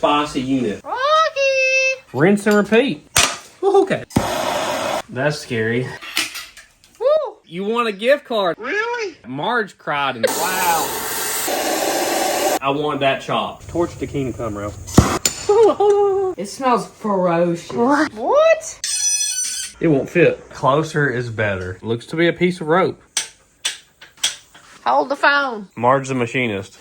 spicy unit. Rocky! Rinse and repeat. Okay. That's scary. Woo! You want a gift card? Really? Marge cried and wow. I want that chop. Torch the king come real. It smells ferocious. What? It won't fit. Closer is better. Looks to be a piece of rope. Hold the phone. Marge the machinist.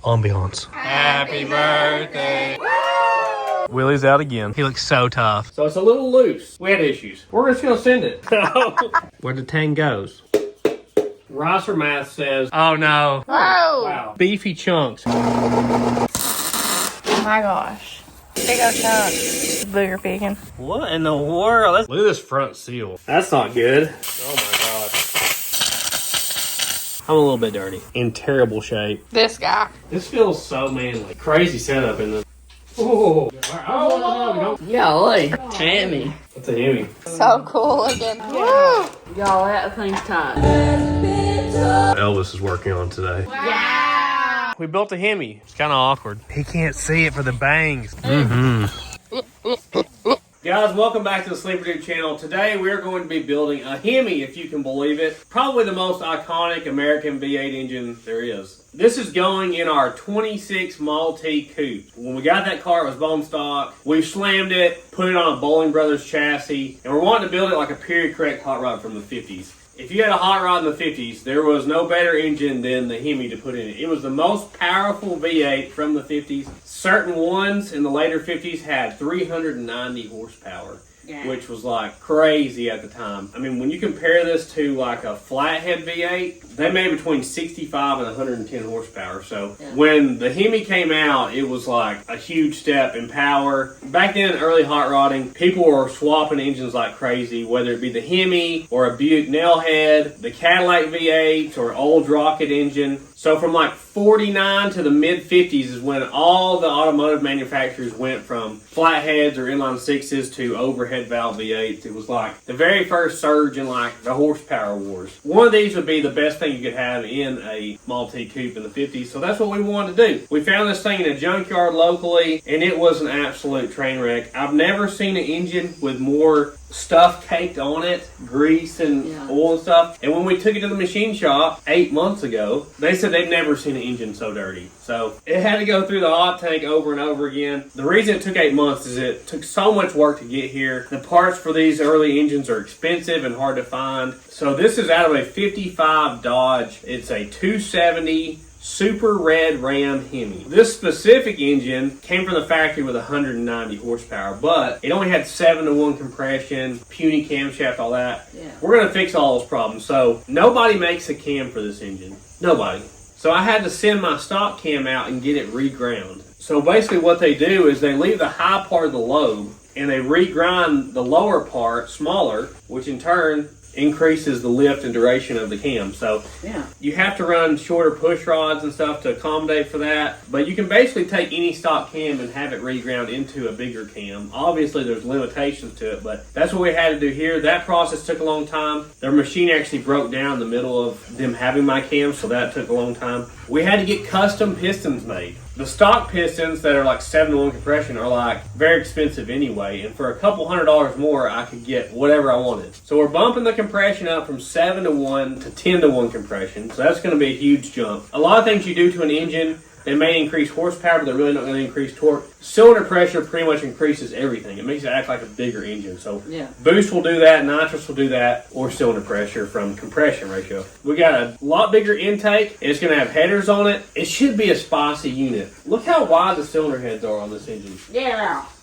Ambiance. Happy birthday. Willie's out again. He looks so tough. So it's a little loose. We had issues. We're just gonna send it. Where the tang goes. Ricer Math says, oh no. Whoa! Wow. Beefy chunks. Oh my gosh. Big old chunk. Booger picking. What in the world? Look at this front seal. That's not good. Oh my god. I'm a little bit dirty. In terrible shape. This guy. This feels so manly. Crazy setup in this. Oh, no. Golly, Hemi. That's a Hemi. So cool looking. Y'all, that thing's tight. Elvis is working on today. Wow! We built a Hemi. It's kind of awkward. He can't see it for the bangs. Guys, welcome back to the Sleeper Dude channel. Today we're going to be building a Hemi, if you can believe it. Probably the most iconic American V8 engine there is. This is going in our 26 Maltese coupe. When we got that car, it was bone stock. We've slammed it, put it on a Bowling Brothers chassis, and we're wanting to build it like a period correct hot rod from the 50s. If you had a hot rod in the 50s, there was no better engine than the Hemi to put in it. It was the most powerful V8 from the 50s. Certain ones in the later 50s had 390 horsepower, which was like crazy at the time. I mean, when you compare this to like a flathead V8, they made between 65 and 110 horsepower. So when the Hemi came out, it was like a huge step in power. Back then, early hot rodding, people were swapping engines like crazy, whether it be the Hemi or a Buick Nailhead, the Cadillac V8 or old rocket engine. So from like 49 to the mid 50s is when all the automotive manufacturers went from flatheads or inline sixes to overhead valve V8s. It was like the very first surge in like the horsepower wars. One of these would be the best thing you could have in a Maltese coupe in the 50s. So that's what we wanted to do. We found this thing in a junkyard locally and it was an absolute train wreck. I've never seen an engine with more stuff caked on it, grease and oil and stuff. And when we took it to the machine shop 8 months ago, they said they've never seen an engine so dirty. So it had to go through the hot tank over and over again. The reason it took 8 months is it took so much work to get here. The parts for these early engines are expensive and hard to find. So this is out of a 55 Dodge. It's a 270 Super Red Ram Hemi. This specific engine came from the factory with 190 horsepower, but it only had 7-to-1 compression, puny camshaft, all that. We're going to fix all those problems. So nobody makes a cam for this engine. Nobody. So I had to send my stock cam out and get it reground. So basically what they do is they leave the high part of the lobe and they regrind the lower part smaller, which in turn increases the lift and duration of the cam. So you have to run shorter push rods and stuff to accommodate for that. But you can basically take any stock cam and have it reground into a bigger cam. Obviously there's limitations to it, but that's what we had to do here. That process took a long time. Their machine actually broke down in the middle of them having my cam, so that took a long time. We had to get custom pistons made. The stock pistons that are like 7-to-1 compression are like very expensive anyway, and for a couple $100 more I could get whatever I wanted. So we're bumping the compression up from 7-to-1 to 10-to-1 compression, so that's going to be a huge jump. A lot of things you do to an engine, they may increase horsepower, but they're really not going to increase torque. Cylinder pressure pretty much increases everything. It makes it act like a bigger engine. So boost will do that, nitrous will do that, or cylinder pressure from compression ratio. We got a lot bigger intake. It's going to have headers on it. It should be a spicy unit. Look how wide the cylinder heads are on this engine.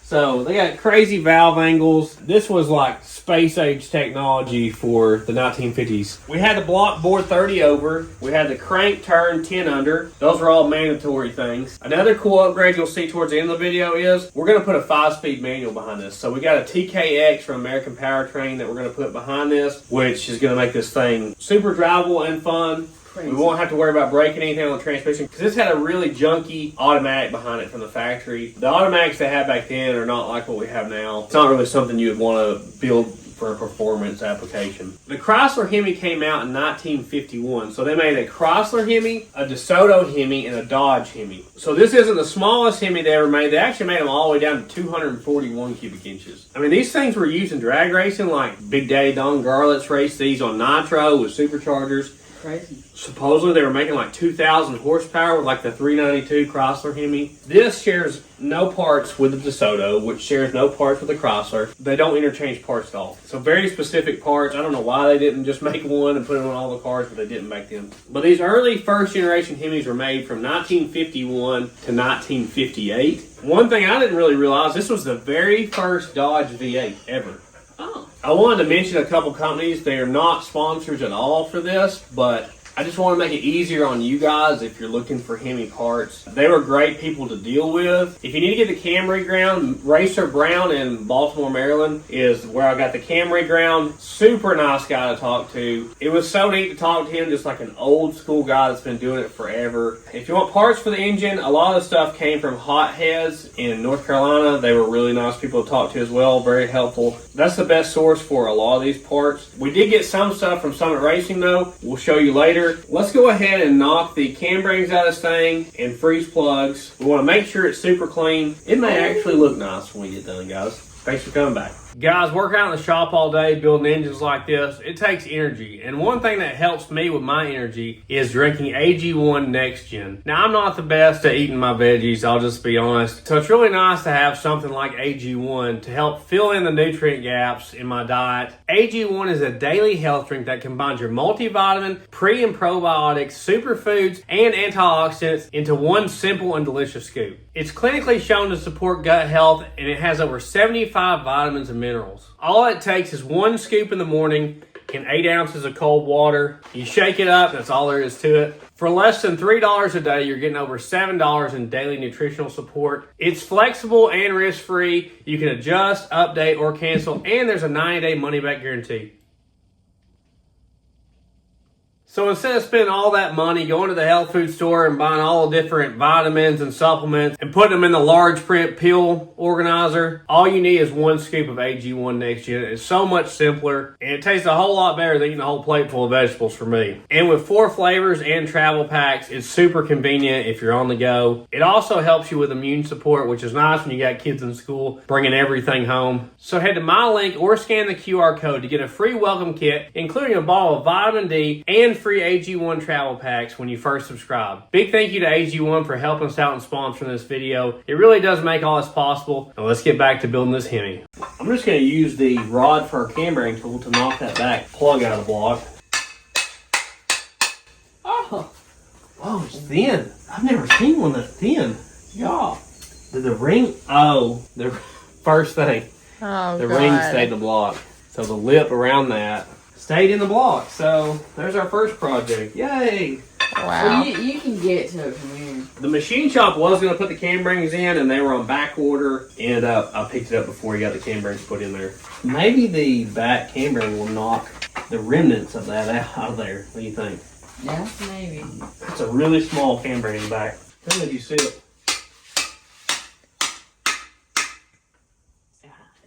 So they got crazy valve angles. This was like space age technology for the 1950s. We had the block bore 30 over. We had the crank turn 10 under. Those are all mandatory things. Another cool upgrade you'll see towards the end of the video is we're going to put a 5-speed manual behind this. So we got a TKX from American Powertrain that we're going to put behind this, which is going to make this thing super drivable and fun. We won't have to worry about breaking anything on the transmission because this had a really junky automatic behind it from the factory. The automatics they had back then are not like what we have now. It's not really something you would want to build for a performance application. The Chrysler Hemi came out in 1951, so they made a Chrysler Hemi, a DeSoto Hemi, and a Dodge Hemi. So this isn't the smallest Hemi they ever made. They actually made them all the way down to 241 cubic inches. I mean, these things were used in drag racing, like Big Daddy Don Garlett's raced these on nitro with superchargers. Crazy. Supposedly they were making like 2,000 horsepower with like the 392 Chrysler Hemi. This shares no parts with the DeSoto, which shares no parts with the Chrysler. They don't interchange parts at all. So very specific parts. I don't know why they didn't just make one and put it on all the cars, but they didn't make them. But these early first generation Hemis were made from 1951 to 1958. One thing I didn't really realize, this was the very first Dodge V8 ever. Oh. I wanted to mention a couple companies. They are not sponsors at all for this, but I just want to make it easier on you guys if you're looking for Hemi parts. They were great people to deal with. If you need to get the Camry ground, Racer Brown in Baltimore, Maryland is where I got the Camry ground. Super nice guy to talk to. It was so neat to talk to him, just like an old school guy that's been doing it forever. If you want parts for the engine, a lot of the stuff came from Hot Heads in North Carolina. They were really nice people to talk to as well, very helpful. That's the best source for a lot of these parts. We did get some stuff from Summit Racing though. We'll show you later. Let's go ahead and knock the cam bearings out of this thing and freeze plugs. We want to make sure it's super clean. It may actually look nice when we get done, guys. Thanks for coming back. Guys, working out in the shop all day building engines like this, it takes energy. And one thing that helps me with my energy is drinking AG1 Next Gen. Now, I'm not the best at eating my veggies, I'll just be honest. So it's really nice to have something like AG1 to help fill in the nutrient gaps in my diet. AG1 is a daily health drink that combines your multivitamin, pre and probiotics, superfoods, and antioxidants into one simple and delicious scoop. It's clinically shown to support gut health, and it has over 75 vitamins and minerals. All it takes is one scoop in the morning in 8 ounces of cold water. You shake it up, that's all there is to it. For less than $3 a day, you're getting over $7 in daily nutritional support. It's flexible and risk-free. You can adjust, update, or cancel, and there's a 90-day money-back guarantee. So instead of spending all that money going to the health food store and buying all the different vitamins and supplements and putting them in the large print pill organizer, all you need is one scoop of AG1 Next Gen. It's so much simpler, and it tastes a whole lot better than eating a whole plate full of vegetables for me. And with 4 flavors and travel packs, it's super convenient if you're on the go. It also helps you with immune support, which is nice when you got kids in school bringing everything home. So head to my link or scan the QR code to get a free welcome kit, including a bottle of vitamin D and free AG1 travel packs when you first subscribe. Big thank you to AG1 for helping us out and sponsoring this video. It really does make all this possible. Now let's get back to building this Hemi. I'm just going to use the rod for our cam bearing tool to knock that back plug out of the block. Oh, it's thin. I've never seen one that's thin. Yeah. Did the ring? Oh, the first thing. Oh, the God. ring stayed in the block. So the lip around that stayed in the block. So there's our first project. Yay! Wow. Well, you can get to it from here. The machine shop was going to put the cam bearings in, and they were on back order. And I picked it up before you got the cam bearings put in there. Maybe the back cam bearing will knock the remnants of that out of there. What do you think? Yeah, maybe. It's a really small cam bearing in the back. How did you see it?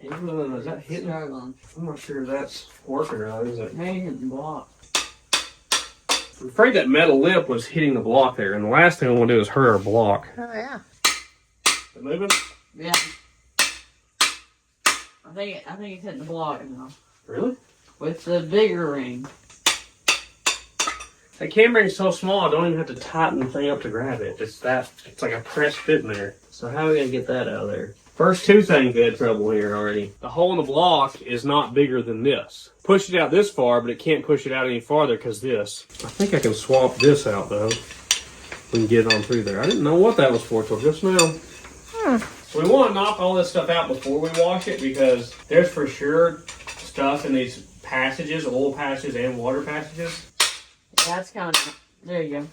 Is that hitting? Struggling. I'm not sure if that's working or not, is it? Maybe hitting the block. I'm afraid that metal lip was hitting the block there, and the last thing I want to do is hurt our block. Oh, yeah. Is it moving? Yeah. I think it's hitting the block now. Really? With the bigger ring. That cam bearing's so small, I don't even have to tighten the thing up to grab it. It's like a press fit in there. So how are we going to get that out of there? First two things we had trouble here already. The hole in the block is not bigger than this. Push it out this far, but it can't push it out any farther because this. I think I can swap this out though. We can get it on through there. I didn't know what that was for till just now. So we want to knock all this stuff out before we wash it because there's for sure stuff in these passages, oil passages and water passages. Yeah, that's kind of... There you go.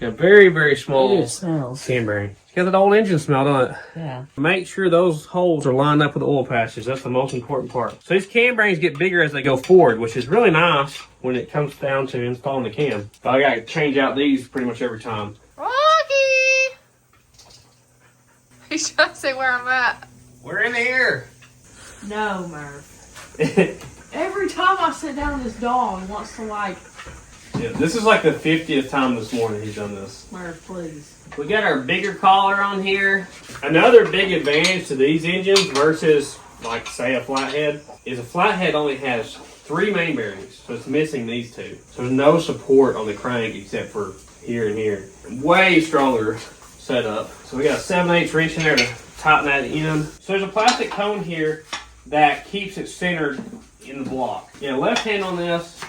Yeah, very, very small It smells. cam bearing. It's got that old engine smell, doesn't it? Yeah. Make sure those holes are lined up with the oil passages. That's the most important part. So these cam bearings get bigger as they go forward, which is really nice when it comes down to installing the cam. But I got to change out these pretty much every time. Rocky! He's trying to say where I'm at. We're in the air. No, Murph. Every time I sit down, this dog wants to like. Yeah, this is like the 50th time this morning he's done this. Where, please. We got our bigger collar on here. Another big advantage to these engines versus, like, say, a flathead, is a flathead only has 3 main bearings, so it's missing these 2. So there's no support on the crank except for here and here. Way stronger setup. So we got a 7/8 wrench in there to tighten that in. So there's a plastic cone here that keeps it centered in the block. Yeah, left hand on this.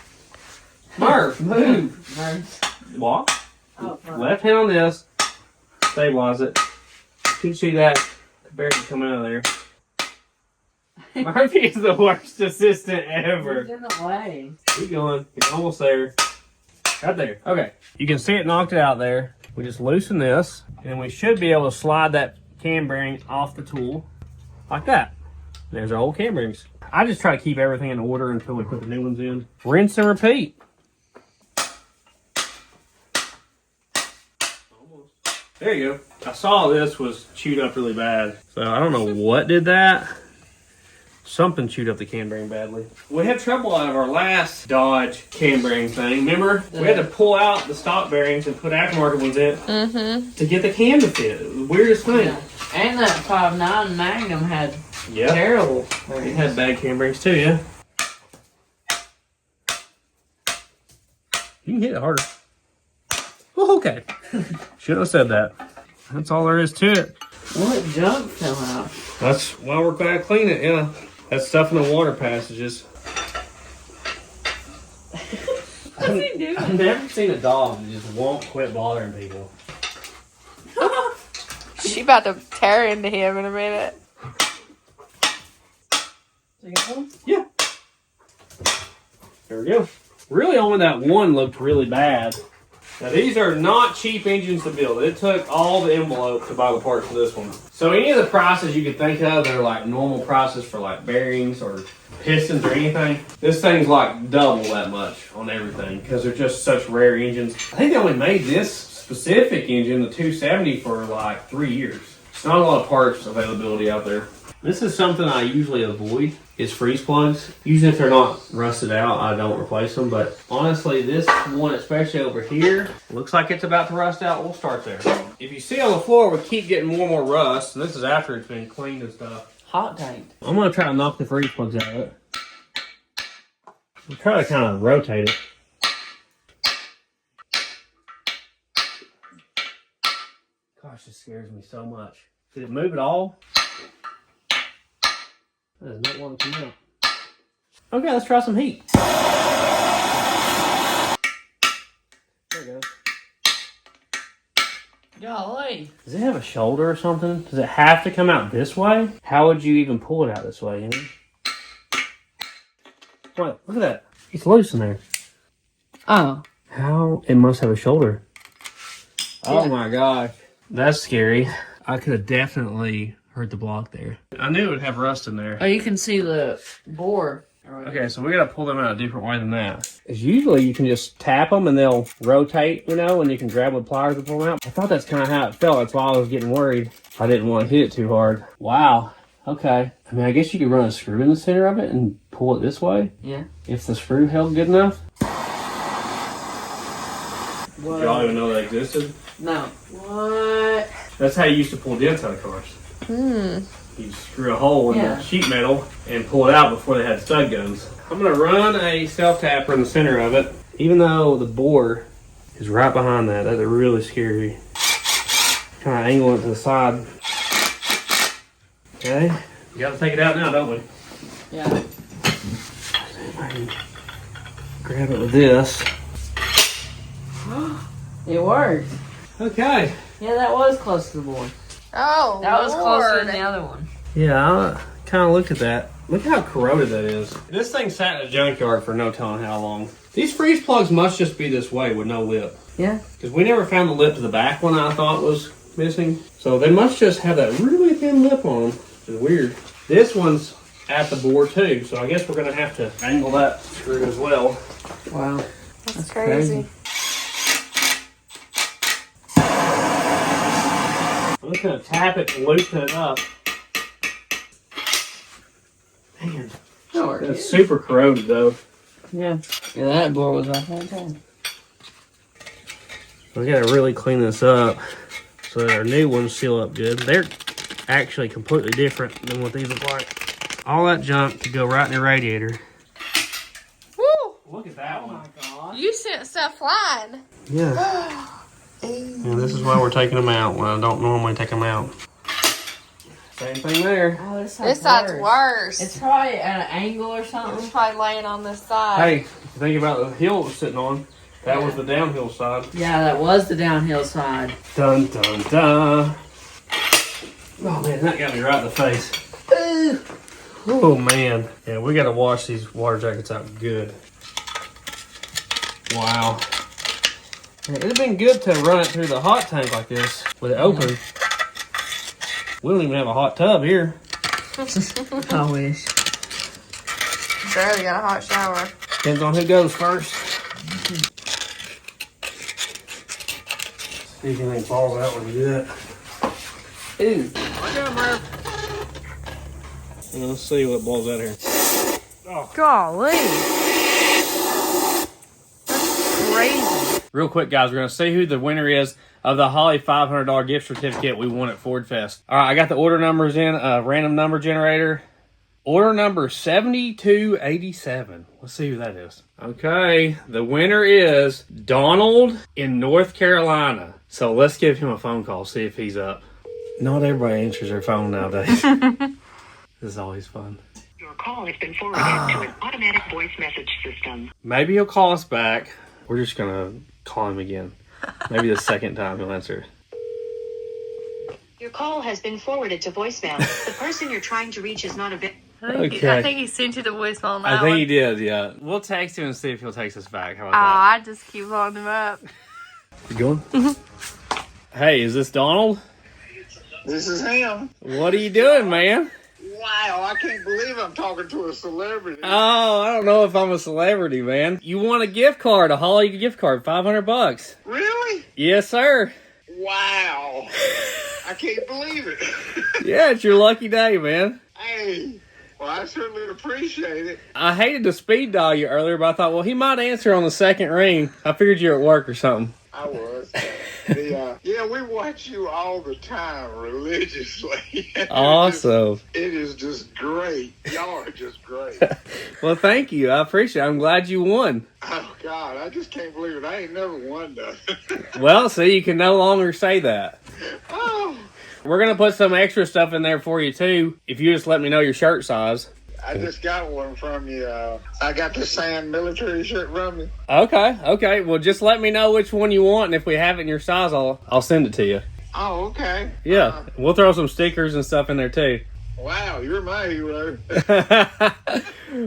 Murph, move. Murph. Walk. Oh, Left hand on this. Stabilize it. You can see that bearing coming out of there. Murphy is the worst assistant ever. He's in the way. Keep going. You're almost there. Right there. Okay. You can see it knocked it out there. We just loosen this, and we should be able to slide that cam bearing off the tool like that. There's our old cam bearings. I just try to keep everything in order until we put the new ones in. Rinse and repeat. There you go. I saw this was chewed up really bad. So I don't know what did that. Something chewed up the cam bearing badly. We had trouble out of our last Dodge cam bearing thing. Remember? We had to pull out the stock bearings and put aftermarket ones in to get the cam to fit. It was the weirdest thing. Yeah. And that 5.9 Magnum had terrible. It had bad cam bearings too, yeah. You can hit it harder. Oh, okay. Shouldn't have said that. That's all there is to it. What junk fell out? That's why we're going to clean it, yeah. That stuff in the water passages. What's he doing? I've never seen a dog that just won't quit bothering people. She about to tear into him in a minute. Yeah. There we go. Really only that one looked really bad. Now these are not cheap engines to build. It took all the envelope to buy the parts for this one. So any of the prices you could think of that are like normal prices for like bearings or pistons or anything, this thing's like double that much on everything because they're just such rare engines. I think they only made this specific engine, the 270, for like 3 years. It's not a lot of parts availability out there. This is something I usually avoid, is freeze plugs. Usually if they're not rusted out, I don't replace them. But honestly, this one, especially over here, looks like it's about to rust out. We'll start there. If you see on the floor, we keep getting more and more rust. And this is after it's been cleaned and stuff. Hot tank. I'm going to try to knock the freeze plugs out of it. I'll try to kind of rotate it. Gosh, this scares me so much. Did it move at all? That does not want to come out. Okay, let's try some heat. There it goes. Golly. Does it have a shoulder or something? Does it have to come out this way? How would you even pull it out this way, you know? What? Look at that. It's loose in there. Oh. How? It must have a shoulder. Yeah. Oh my gosh. That's scary. I could have definitely hurt the block there. I knew it would have rust in there. Oh, you can see the bore. Okay, so we gotta pull them out a different way than that. Because usually you can just tap them and they'll rotate, you know, and you can grab with pliers and pull them out. I thought that's kind of how it felt. That's why I was getting worried. I didn't want to hit it too hard. Wow. Okay. I mean, I guess you could run a screw in the center of it and pull it this way. Yeah. If the screw held good enough. What? Did y'all even know that existed? No. What? That's how you used to pull dents out of cars. You screw a hole in the sheet metal and pull it out before they had stud guns. I'm going to run a self-tapper in the center of it. Even though the bore is right behind that, that's really scary. Kind of angle it to the side. Okay, we got to take it out now, don't we? Yeah. Grab it with this. It worked. Okay. Yeah, that was close to the board. Oh, That was closer Lord. than the other one. Yeah, I kind of looked at that. Look how corroded that is. This thing sat in a junkyard for no telling how long. These freeze plugs must just be this way with no lip. Yeah. Because we never found the lip to the back one I thought was missing. So they must just have that really thin lip on them. It's weird. This one's at the bore too, so I guess we're going to have to angle that screw as well. Wow. That's crazy. I'm just going to tap it to loosen it up. Man, It's super corroded though. Yeah. Yeah, that door was off that time. We gotta really clean this up so that our new ones seal up good. They're actually completely different than what these look like. All that junk could go right in the radiator. Woo! Look at that one. Oh my god. You sent stuff flying. Yeah. And this is why we're taking them out when I don't normally take them out. Same thing there. Oh, this Side's worse. It's probably at an angle or It's something. probably laying on this side. Hey, if you think about the hill it was sitting on, that was the downhill side. Yeah, that was the downhill side. Dun dun dun. Oh man, that got me right in the face. Oh man. Yeah, we gotta wash these water jackets out good. Wow. Yeah, it'd have been good to run it through the hot tank like this with it open. We don't even have a hot tub here. I wish. Barely got a hot shower. Depends on who goes first. See if anything falls out when you do that. Ooh. I got him, Murph. Let's see what blows out here. Oh. Golly. That's crazy. Real quick, guys, we're going to see who the winner is of the Holly $500 gift certificate we won at Ford Fest. All right, I got the order numbers in, random number generator. Order number 7287. Let's see who that is. Okay, the winner is Donald in North Carolina. So let's give him a phone call, see if he's up. Not everybody answers their phone nowadays. This is always fun. Your call has been forwarded to an automatic voice message system. Maybe he'll call us back. We're just going to call him again. Maybe the second time he'll answer. Your call has been forwarded to voicemail. The person you're trying to reach is not available. Okay. I think he sent you the voicemail on that I think one. he did, yeah. We'll text him and see if he'll text us back. How Oh, about I just keep holding him up. that? You going? Hey, is this Donald? This is him. What are you doing, man? Wow, I can't believe I'm talking to a celebrity. Oh, I don't know if I'm a celebrity, man. You won a gift card, a Holly gift card, $500. Really? Yes, sir. Wow. I can't believe it. Yeah, it's your lucky day, man. Hey, well, I certainly appreciate it. I hated to speed dial you earlier, but I thought, well, he might answer on the second ring. I figured you were at work or something. I was. Yeah, we watch you all the time religiously. Awesome. It is just great. Y'all are just great. Well, thank you. I appreciate it. I'm glad you won. Oh, God, I just can't believe it. I ain't never won nothing. Well, see, you can no longer say that. Oh, We're going to put some extra stuff in there for you, too, if you just let me know your shirt size. I just got one from you. I got the Sand military shirt from you. Okay. Well, just let me know which one you want, and if we have it in your size, I'll send it to you. Oh, okay. Yeah, we'll throw some stickers and stuff in there, too. Wow, you're my hero.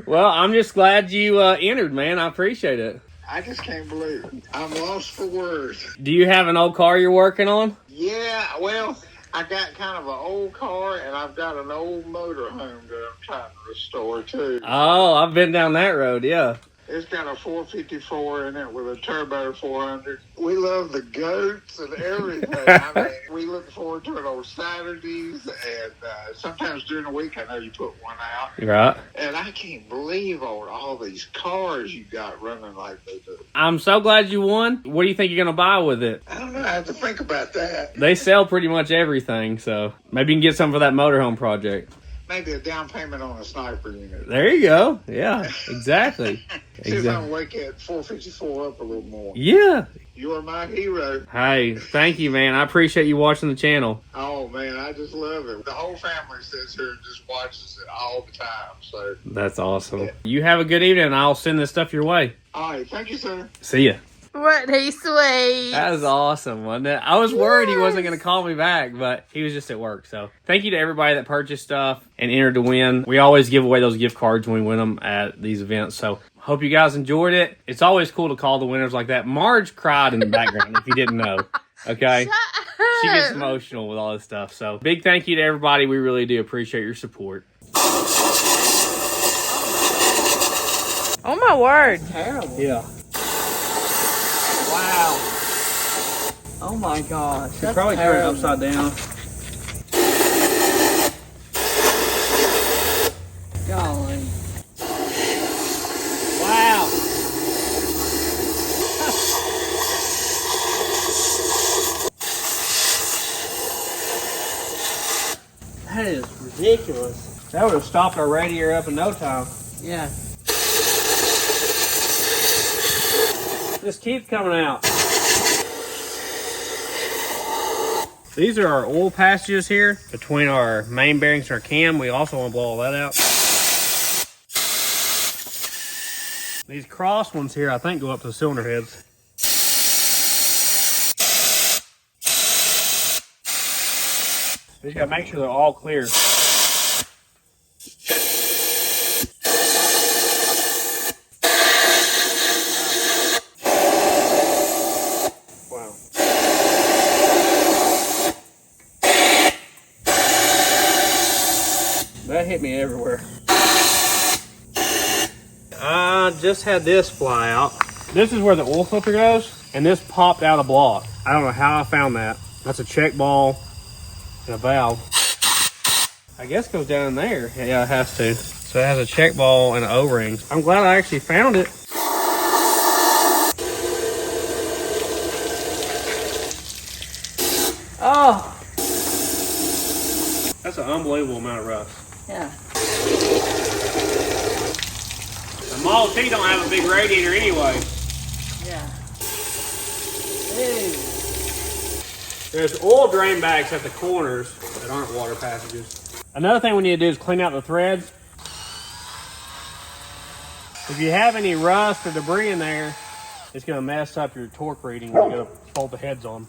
Well, I'm just glad you entered, man. I appreciate it. I just can't believe it. I'm lost for words. Do you have an old car you're working on? Yeah, well, I got kind of an old car, and I've got an old motorhome that I'm trying to restore, too. Oh, I've been down that road, yeah. It's got a 454 in it with a turbo 400. We love the goats and everything. I mean, we look forward to it on Saturdays, and sometimes during the week, I know you put one out. Right. And I can't believe all these cars you got running like they do. I'm so glad you won. What do you think you're going to buy with it? I don't know. I have to think about that. They sell pretty much everything, so maybe you can get some for that motorhome project. Maybe a down payment on a sniper unit. There you go. Yeah, exactly. See if I can wake that 454 up a little more. Yeah. You're my hero. Hey, thank you, man. I appreciate you watching the channel. Oh, man, I just love it. The whole family sits here and just watches it all the time. So, That's awesome. Yeah. You have a good evening, and I'll send this stuff your way. all right, thank you, sir. See ya. What he sweet. That was awesome, wasn't it? I was worried he wasn't going to call me back, but he was just at work. So thank you to everybody that purchased stuff and entered to win. We always give away those gift cards when we win them at these events. So hope you guys enjoyed it. It's always cool to call the winners like that. Marge cried in the background if you didn't know. Okay? She gets emotional with all this stuff. So big thank you to everybody. We really do appreciate your support. Oh my word. Terrible. Yeah. Wow. Oh my gosh. Should That's probably turn it terrible. upside down. Golly. That is ridiculous. That would have stopped our radiator up in no time. Yeah. This keeps coming out. These are our oil passages here between our main bearings and our cam. We also want to blow all that out. These cross ones here, I think, go up to the cylinder heads. We just gotta make sure they're all clear. Wow. That hit me everywhere. I just had this fly out. This is where the oil filter goes, and this popped out of block. I don't know how I found that. That's a check ball and a valve. I guess it goes down in there. Yeah, it has to. So it has a check ball and an O-ring. I'm glad I actually found it. Oh. That's an unbelievable amount of rust. Yeah. The Model T don't have a big radiator anyway. Yeah. Hey. There's oil drain bags at the corners that aren't water passages. Another thing we need to do is clean out the threads. If you have any rust or debris in there, it's going to mess up your torque reading when you go to fold the heads on.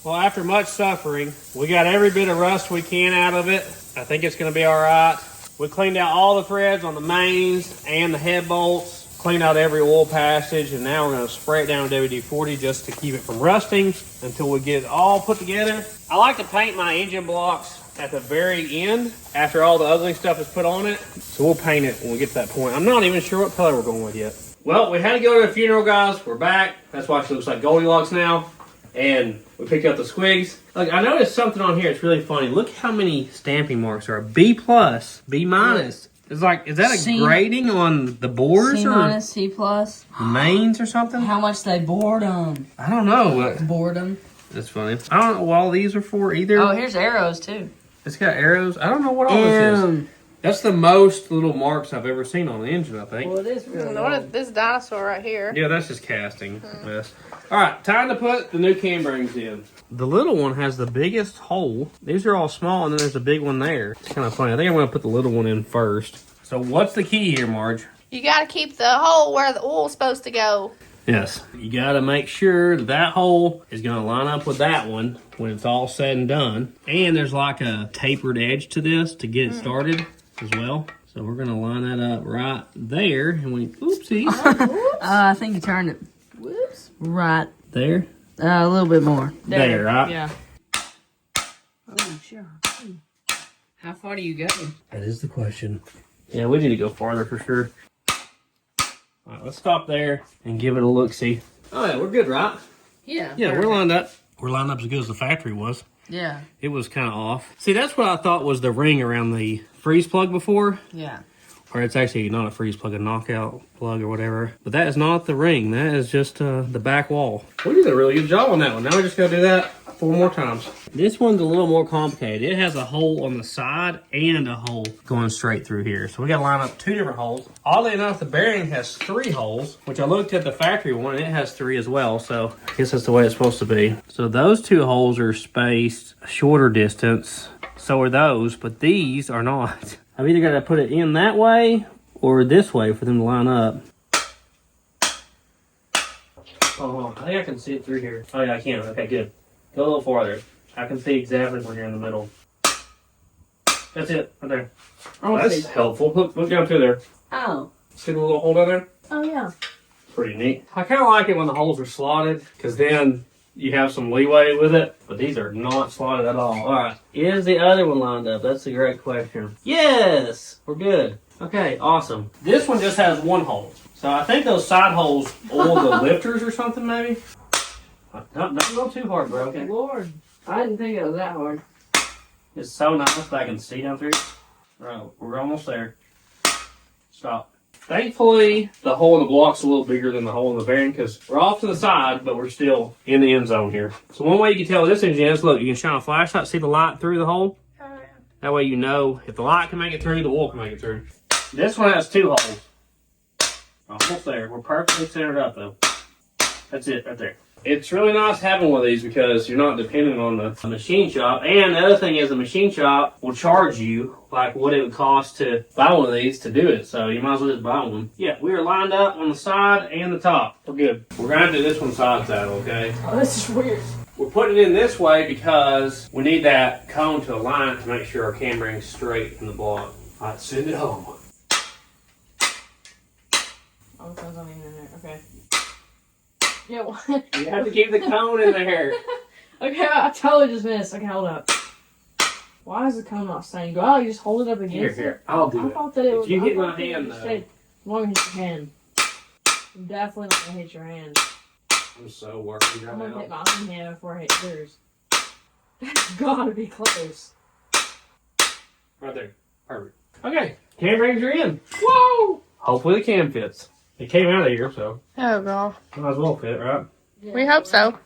Well, after much suffering, we got every bit of rust we can out of it. I think it's going to be all right. We cleaned out all the threads on the mains and the head bolts, cleaned out every oil passage, and now we're going to spray it down with WD-40 just to keep it from rusting until we get it all put together. I like to paint my engine blocks at the very end after all the ugly stuff is put on it. So we'll paint it when we get to that point. I'm not even sure what color we're going with yet. Well, we had to go to a funeral, guys. We're back. That's why she looks like Goldilocks now. And we picked up the squigs. Look, I noticed something on here. It's really funny. Look how many stamping marks there are. B+, B-. It's like, is that a C, grading on the bores C-, or C+. the mains or something? How much they bored them. I don't know. Bored them. That's funny. I don't know what all these are for either. Oh, here's arrows too. It's got arrows. I don't know what all this is. That's the most little marks I've ever seen on the engine, I think. Well, it is really What is this dinosaur right here? Yeah, that's just casting. Mess. All right, time to put the new cam bearings in. The little one has the biggest hole. These are all small, and then there's a big one there. It's kind of funny. I think I'm going to put the little one in first. So what's the key here, Marge? You gotta keep the hole where the oil's supposed to go. Yes. You got to make sure that that hole is going to line up with that one when it's all said and done. And there's like a tapered edge to this to get it started as well. So we're going to line that up right there. And we, oopsie. I think you turned it. Whoops. Right. There. A little bit more. There, right? Yeah. Oh, sure. How far do you go? That is the question. Yeah, we need to go farther for sure. All right, let's stop there and give it a look-see. Oh, yeah, we're good, right? Yeah. Yeah, we're lined up. We're lined up as good as the factory was. Yeah. It was kind of off. See, that's what I thought was the ring around the freeze plug before. Yeah. Or it's actually not a freeze plug, a knockout plug or whatever. But that is not the ring. That is just the back wall. We did a really good job on that one. Now we just got to do that 4 more times. This one's a little more complicated. It has a hole on the side and a hole going straight through here. So we got to line up 2 different holes. Oddly enough, the bearing has 3 holes, which I looked at the factory one and it has 3 as well. So I guess that's the way it's supposed to be. So those 2 holes are spaced a shorter distance. So are those, but these are not. I've either got to put it in that way or this way for them to line up. Oh, I think I can see it through here. Oh, yeah, I can. Okay, good. Go a little farther. I can see exactly where you're in the middle. That's it, right there. Oh, that's helpful. Look down through there. Oh. See the little hole down there? Oh, yeah. Pretty neat. I kind of like it when the holes are slotted, because then you have some leeway with it, but these are not slotted at all. All right, is the other one lined up? That's a great question. Yes, we're good. Okay, awesome. This one just has 1 hole. So I think those side holes oil the lifters or something, maybe. Don't go too hard, bro. Okay. Lord, I didn't think it was that hard. It's so nice that I can see down through. All right, we're almost there. Stop. Thankfully, the hole in the block's a little bigger than the hole in the bearing because we're off to the side, but we're still in the end zone here. So one way you can tell this engine is, look, you can shine a flashlight, see the light through the hole. Oh, yeah. That way you know if the light can make it through, the oil can make it through. This one has 2 holes. Almost there. We're perfectly centered up though. That's it right there. It's really nice having one of these because you're not dependent on the machine shop. And the other thing is the machine shop will charge you like what it would cost to buy one of these to do it. So you might as well just buy one. Yeah, we are lined up on the side and the top. We're good. We're going to do this one side saddle, okay? Oh, this is weird. We're putting it in this way because we need that cone to align to make sure our cam bearing's straight in the block. All right, send it home. Oh, the cone's not even in there. Okay. Yeah, what? You have to keep the cone in there. Okay, I totally just missed. Okay, hold up. Why is the cone not staying? Oh, you just hold it up against Here, I'll do I it. thought that it was. If you I hit thought my that it hand, was though. straight. I'm not gonna hit your hand. I'm definitely not gonna hit your hand. I'm so working I'm right gonna hit now. my own hand before I hit yours. That's gotta be close. Right there. Perfect. Okay, cam bearings are in. Whoa! Hopefully the cam fits. It came out of here, so Oh, God. might as well fit, right? We hope so.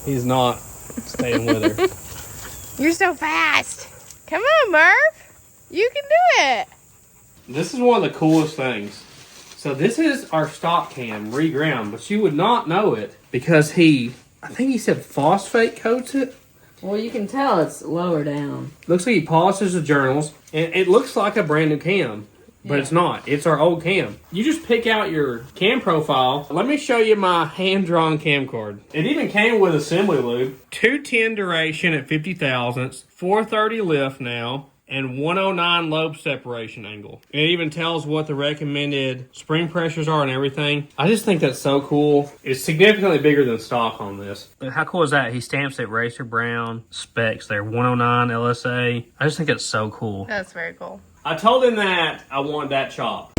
He's not staying with her. You're so fast. Come on, Murph. You can do it. This is one of the coolest things. So this is our stock cam reground, but you would not know it because I think he said phosphate coats it. Well, you can tell it's lower down. Looks like he polishes the journals, and it looks like a brand new cam. But it's not. It's our old cam. You just pick out your cam profile. Let me show you my hand-drawn cam card. It even came with assembly lube. 210 duration at 50 thousandths, 430 lift now, and 109 lobe separation angle. It even tells what the recommended spring pressures are and everything. I just think that's so cool. It's significantly bigger than stock on this. But how cool is that? He stamps it Racer Brown specs there, 109 LSA. I just think that's so cool. That's very cool. I told him that I wanted that chop.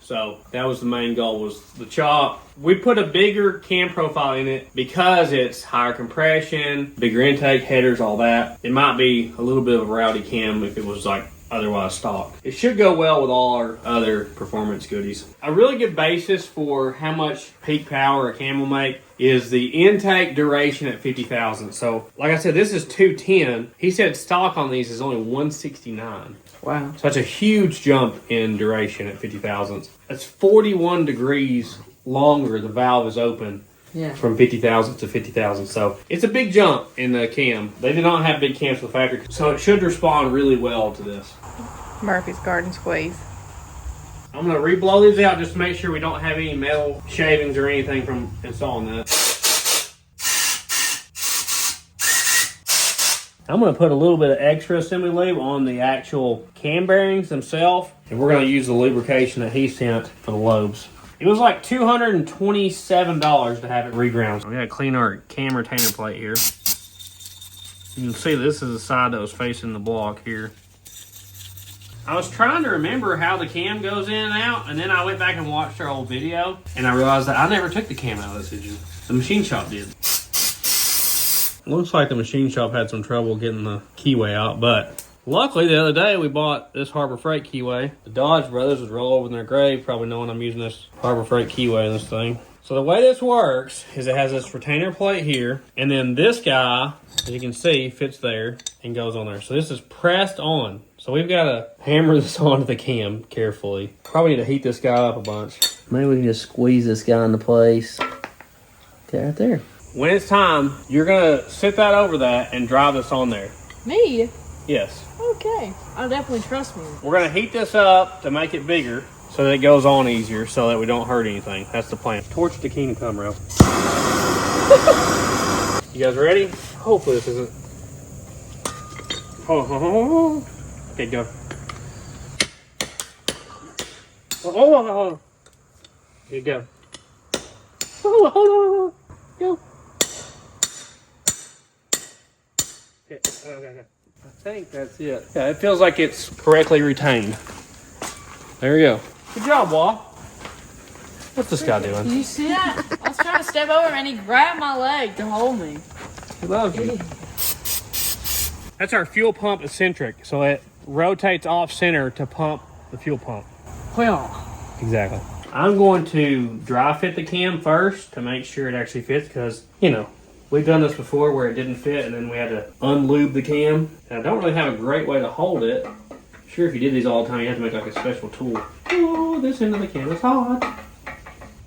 So that was the main goal, was the chop. We put a bigger cam profile in it because it's higher compression, bigger intake, headers, all that. It might be a little bit of a rowdy cam if it was like otherwise stock. It should go well with all our other performance goodies. A really good basis for how much peak power a cam will make is the intake duration at 50 thousandths. So like I said, this is 210. He said stock on these is only 169. Wow. So that's a huge jump in duration at 50 thousandths. That's 41 degrees longer the valve is open. Yeah. From 50 thousandths to 50 thousandths. So it's a big jump in the cam. They did not have big cams from the factory, so it should respond really well to this. Murphy's Garden Squeeze. I'm going to re-blow these out just to make sure we don't have any metal shavings or anything from installing that. I'm going to put a little bit of extra assembly lube on the actual cam bearings themselves, and we're going to use the lubrication that he sent for the lobes. It was like $227 to have it reground. So we got to clean our cam retainer plate here. You can see this is the side that was facing the block here. I was trying to remember how the cam goes in and out, and then I went back and watched our old video, and I realized that I never took the cam out of this engine. The machine shop did. Looks like the machine shop had some trouble getting the keyway out, but luckily the other day we bought this Harbor Freight keyway. The Dodge brothers would roll over in their grave probably knowing I'm using this Harbor Freight keyway in this thing. So the way this works is it has this retainer plate here, and then this guy, as you can see, fits there and goes on there. So this is pressed on. So we've got to hammer this onto the cam carefully. Probably need to heat this guy up a bunch. Maybe we can just squeeze this guy into place. Okay, right there. When it's time, you're going to sit that over that and drive this on there. Me? Yes. Okay. I'll definitely trust me. We're going to heat this up to make it bigger so that it goes on easier so that we don't hurt anything. That's the plan. Torch the kingdom come, Ralph. You guys ready? Hopefully this isn't... Oh. Okay, go. Oh. Here you go. Hold on. Go. Okay. I think that's it. Yeah, it feels like it's correctly retained. There we go. Good job, Wall. What's this guy Did doing? you see that? I was trying to step over and he grabbed my leg to hold me. He loves you. That's our fuel pump eccentric. So rotates off center to pump the fuel pump. Well, Exactly. I'm going to dry fit the cam first to make sure it actually fits because, you know, we've done this before where it didn't fit and then we had to unlube the cam. And I don't really have a great way to hold it. Sure, if you did these all the time, you have to make like a special tool. Oh, this end of the cam is hot.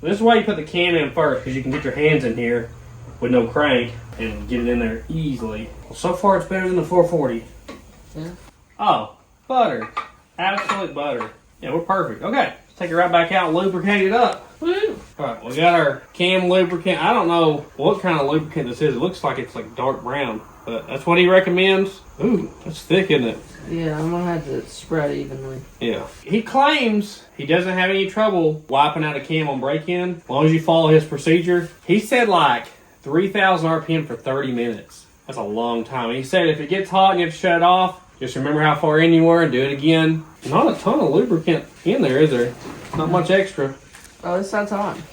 This is why you put the cam in first because you can get your hands in here with no crank and get it in there easily. Well, so far it's better than the 440. Yeah. Oh, butter. Absolute butter. Yeah, we're perfect. Okay, let's take it right back out and lubricate it up. woo. Alright, we got our cam lubricant. I don't know what kind of lubricant this is. It looks like it's like dark brown, but that's what he recommends. Ooh, that's thick, isn't it? Yeah, I'm gonna have to spread evenly. Yeah. He claims he doesn't have any trouble wiping out a cam on break-in as long as you follow his procedure. He said like 3,000 RPM for 30 minutes. That's a long time. He said if it gets hot and you have to shut it off, just remember how far in you were and do it again. Not a ton of lubricant in there, is there? Not much extra. Oh, it's that time.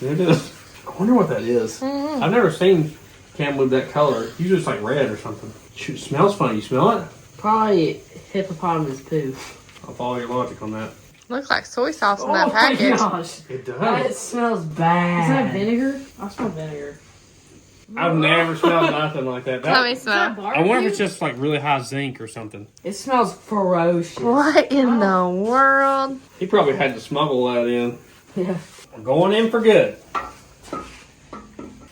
It is. I wonder what that is. Mm-hmm. I've never seen cam lube that color. Usually it's like red or something. Shoot, it smells funny. You smell it? Probably hippopotamus poo. I'll follow your logic on that. Looks like soy sauce in Oh that my package. gosh. It does. That smells bad. Is that vinegar? I smell vinegar. I've never smelled nothing like that. Let me Is that smell. I wonder if barbecue? it's just like really high zinc or something. It smells ferocious. What in the world? He probably had to smuggle that in. Yeah. We're going in for good.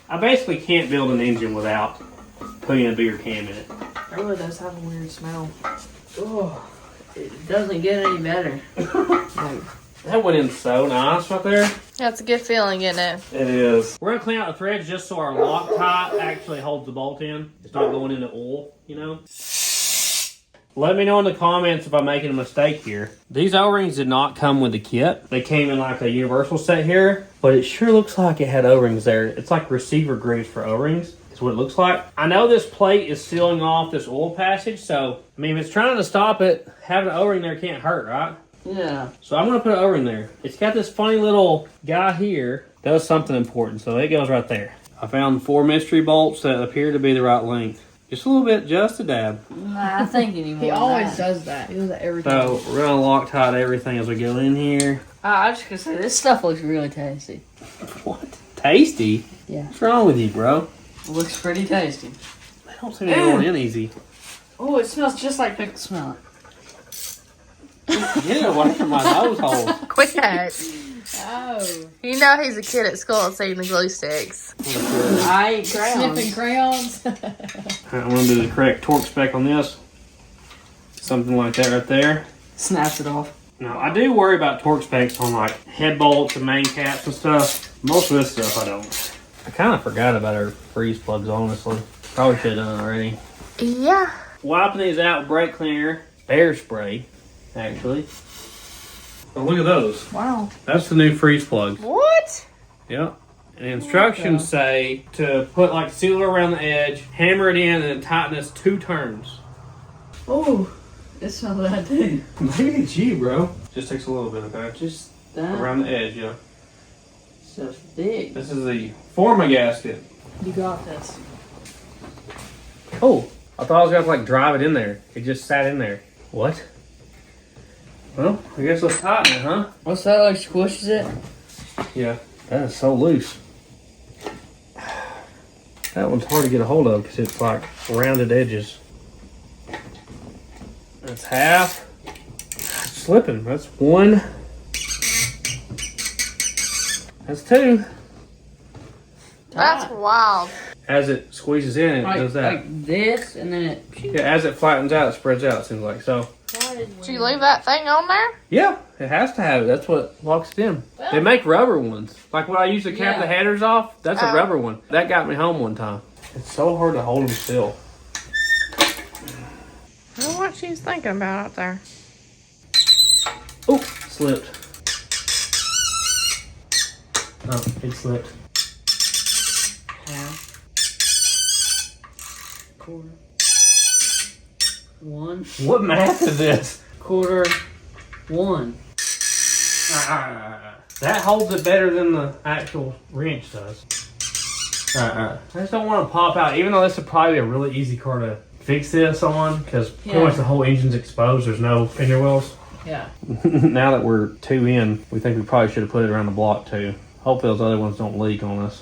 I basically can't build an engine without putting a bigger cam in it. It really does have a weird smell. Oh, it doesn't get any better. Like, That went in so nice right there. That's a good feeling, isn't it? It is. We're gonna clean out the threads just so our Loctite actually holds the bolt in. It's not going into oil, you know. Let me know in the comments if I'm making a mistake here. These O-rings did not come with the kit. They came in like a universal set here, but it sure looks like it had O-rings there. It's like receiver grooves for O-rings. That's what it looks like. I know this plate is sealing off this oil passage, so I mean if it's trying to stop it, having an O-ring there can't hurt, right? yeah. So I'm going to put an O-ring there. It's got this funny little guy here. Does something important, so it goes right there. I found 4 mystery bolts that appear to be the right length. Just a little bit, just a dab. Nah, I think anymore. He always does that. He does that every time. So we're going to Loctite everything as we go in here. I was just gonna say, this stuff looks really tasty. What? Tasty? Yeah. What's wrong with you, bro? It looks pretty tasty. They don't seem to be going in easy. Oh, it smells just like pickle. Smell it. Get it away from my nose hole. Quit that. Oh. You know he's a kid at school that's eating the glue sticks. I ate crayons. Sniffing crayons. I'm going to do the correct torque spec on this. Something like that right there. Snaps it off. Now, I do worry about torque specs on like head bolts and main caps and stuff. Most of this stuff I don't. I kind of forgot about our freeze plugs, honestly. Probably should have done it already. Yeah. Wiping these out with brake cleaner, air spray, actually. Oh, look at those. Wow. That's the new freeze plug. What? Yep. And the instructions say to put like sealer around the edge, hammer it in, and then tighten this 2 turns. Oh, it smells that too. Maybe it's you, bro. Just takes a little bit, okay? Just that. Around the edge, yeah. So thick. This is the Forma gasket. You got this. Oh, I thought I was going to like drive it in there. It just sat in there. What? Well, I guess let's tighten it, huh? What's that, like squishes it? Yeah. That is so loose. That one's hard to get a hold of because it's like rounded edges. That's half. It's slipping. That's 1. That's 2. That's wild. As it squeezes in, it does that. Like this, and then it. Yeah, as it flattens out, it spreads out, it seems like. So, Did you leave that thing on there? yeah, it has to have it. That's what locks it in. They make rubber ones. Like what I use to cap the headers off, that's a Oh. rubber one. That got me home one time. It's so hard to hold them still. I don't know what she's thinking about out there. Oh, slipped. Oh, it slipped. Half. Quarter. 1. What math is this? Quarter. 1. That holds it better than the actual wrench does. I just don't want to pop out, even though this would probably be a really easy car to fix this on, because pretty much the whole engine's exposed. There's no fender wells. Yeah. Now that we're 2 in, we think we probably should have put it around the block too. Hopefully those other ones don't leak on us.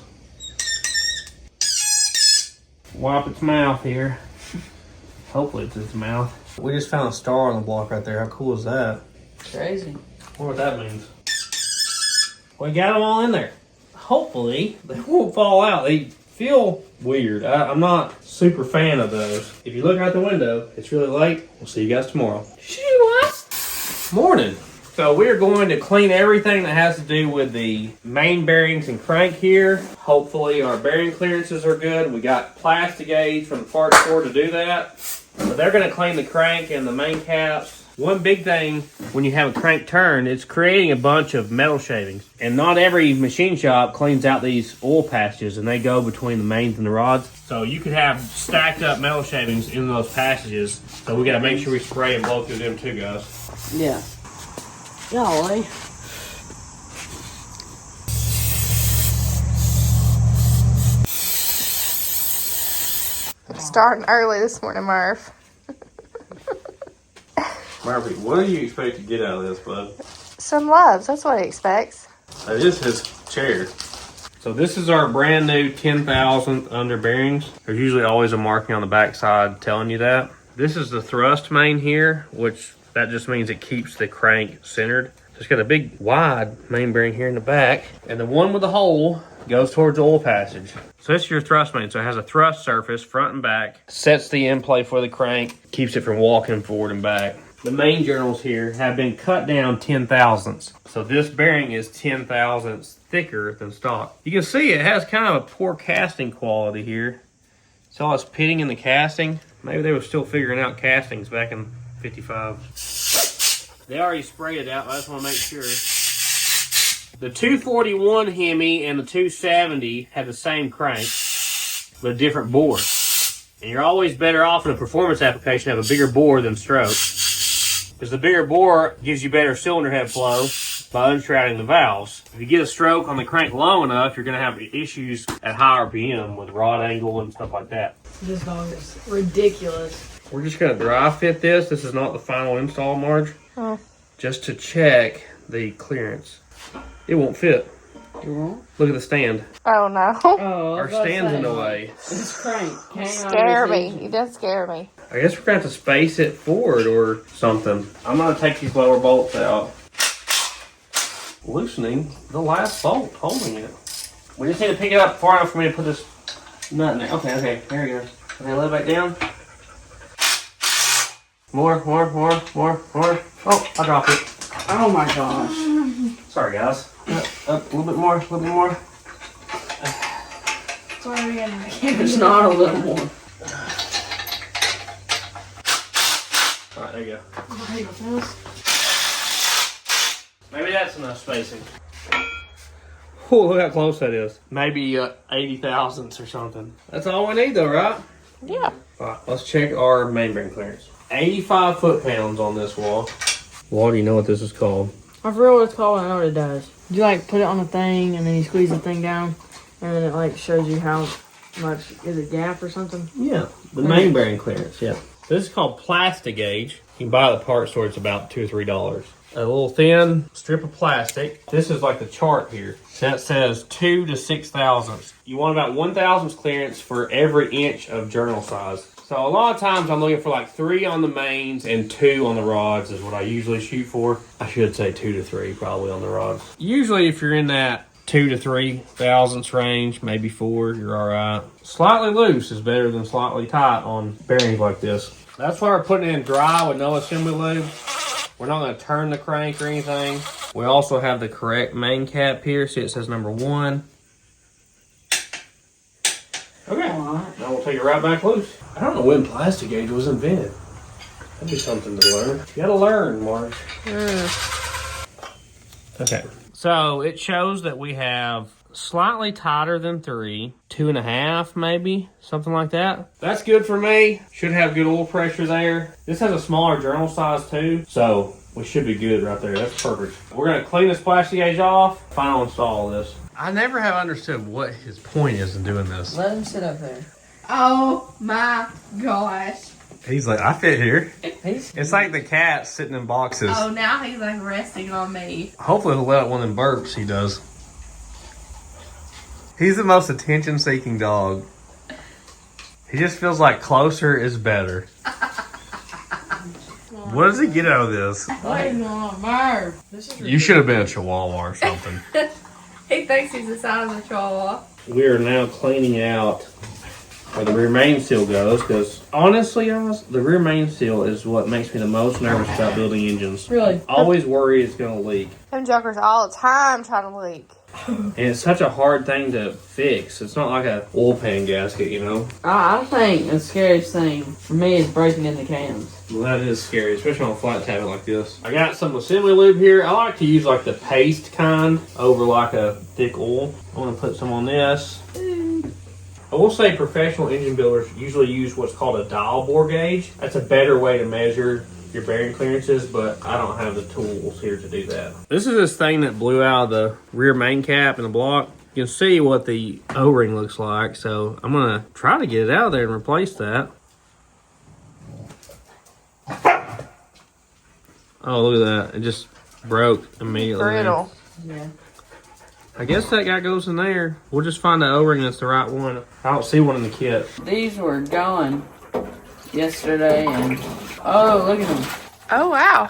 Wipe its mouth here. Hopefully it's its mouth. We just found a star on the block right there. How cool is that? Crazy. I wonder what that means. We got them all in there. Hopefully they won't fall out. They feel weird. I'm not super fan of those. If you look out the window, it's really late. We'll see you guys tomorrow. Morning. So we're going to clean everything that has to do with the main bearings and crank here. Hopefully our bearing clearances are good. We got plastic gauge from the parts store to do that. But they're going to clean the crank and the main caps. One big thing when you have a crank turn, it's creating a bunch of metal shavings. And not every machine shop cleans out these oil passages, and they go between the mains and the rods. So you could have stacked up metal shavings in those passages. So we got to make sure we spray and blow through them too, guys. Yeah. Golly. Starting early this morning, Murph. Murphy, what do you expect to get out of this, bud? Some loves, that's what he expects. That is his chair. So this is our brand new 10,000th under bearings. There's usually always a marking on the back side telling you that. This is the thrust main here, which that just means it keeps the crank centered. It's got a big wide main bearing here in the back, and the one with the hole goes towards the oil passage. So this is your thrust main. So it has a thrust surface front and back, sets the end plate for the crank, keeps it from walking forward and back. The main journals here have been cut down 10 thousandths. So this bearing is 10 thousandths thicker than stock. You can see it has kind of a poor casting quality here. See all this pitting in the casting? Maybe they were still figuring out castings back in 55. They already sprayed it out, but I just want to make sure. The 241 Hemi and the 270 have the same crank, but a different bore. And you're always better off in a performance application to have a bigger bore than stroke, because the bigger bore gives you better cylinder head flow by unshrouding the valves. If you get a stroke on the crank low enough, you're going to have issues at high RPM with rod angle and stuff like that. This dog is ridiculous. We're just going to dry fit this. This is not the final install, Marge. Oh. Just to check the clearance. It won't fit. You won't? Look at the stand. Oh no. Oh, Our stand's in the way. This crank. Scare me. You done scare me. I guess we're going to have to space it forward or something. I'm going to take these lower bolts out. Loosening the last bolt holding it. We just need to pick it up far enough for me to put this nut in there. Okay, there we go. Okay, let it back down. More. Oh, I dropped it. Oh my gosh. Sorry, guys. Up a little bit more, Sorry, it's not a little more. All right, there you go. Maybe that's enough spacing. Oh, look how close that is. Maybe 80 thousandths or something. That's all we need though, right? Yeah. All right, let's check our main bearing clearance. 85 foot-pounds on this wall. Wall, do you know what this is called? I forgot what it's called. I know what it does. You like put it on the thing and then you squeeze the thing down and then it like shows you how much is it gap or something. Yeah, the main bearing clearance. Yeah. This is called plastic gauge. You can buy it at the parts store. It's about $2 or $3. A little thin strip of plastic. This is like the chart here. That says 2 to 6 thousandths. You want about 1 thousandths clearance for every inch of journal size. So a lot of times I'm looking for like 3 on the mains and 2 on the rods is what I usually shoot for. I should say 2 to 3 probably on the rods. Usually if you're in that 2 to 3 thousandths range, maybe 4, you're all right. Slightly loose is better than slightly tight on bearings like this. That's why we're putting it in dry with no assembly lube. We're not going to turn the crank or anything. We also have the correct main cap here. See, it says number 1. Okay, now we'll take it right back loose. I don't know when plastic gauge was invented. That'd be something to learn. You gotta learn, Mark. Okay, so it shows that we have slightly tighter than 3, 2.5 maybe, something like that. That's good for me. Should have good oil pressure there. This has a smaller journal size too, so we should be good right there. That's perfect. We're gonna clean this plastic gauge off, final install this. I never have understood what his point is in doing this. Let him sit up there. Oh my gosh. He's like, I fit here. He's It's like the cat sitting in boxes. Oh, now he's like resting on me. Hopefully he'll let out one of them burps he does. He's the most attention-seeking dog. He just feels like closer is better. What does he get out of this? waiting on Merv. This is You should have been a chihuahua or something. He thinks he's the size of a chihuahua. We are now cleaning out where the rear main seal goes, because honestly, guys, the rear main seal is what makes me the most nervous about building engines. Really? Always worry it's going to leak. Them jokers all the time trying to leak. And it's such a hard thing to fix. It's not like a oil pan gasket, you know? I think the scariest thing for me is breaking in the cams. Well, that is scary, especially on a flat tablet like this. I got some assembly lube here. I like to use like the paste kind over like a thick oil. I want to put some on this. I will say professional engine builders usually use what's called a dial bore gauge. That's a better way to measure your bearing clearances, but I don't have the tools here to do that. This is this thing that blew out of the rear main cap in the block. You can see what the O-ring looks like, so I'm gonna try to get it out of there and replace that. Oh, look at that. It just broke immediately. Brittle. Yeah. I guess that guy goes in there. We'll just find the O-ring that's the right one. I don't see one in the kit. These were gone yesterday, and oh, look at them. Oh, wow.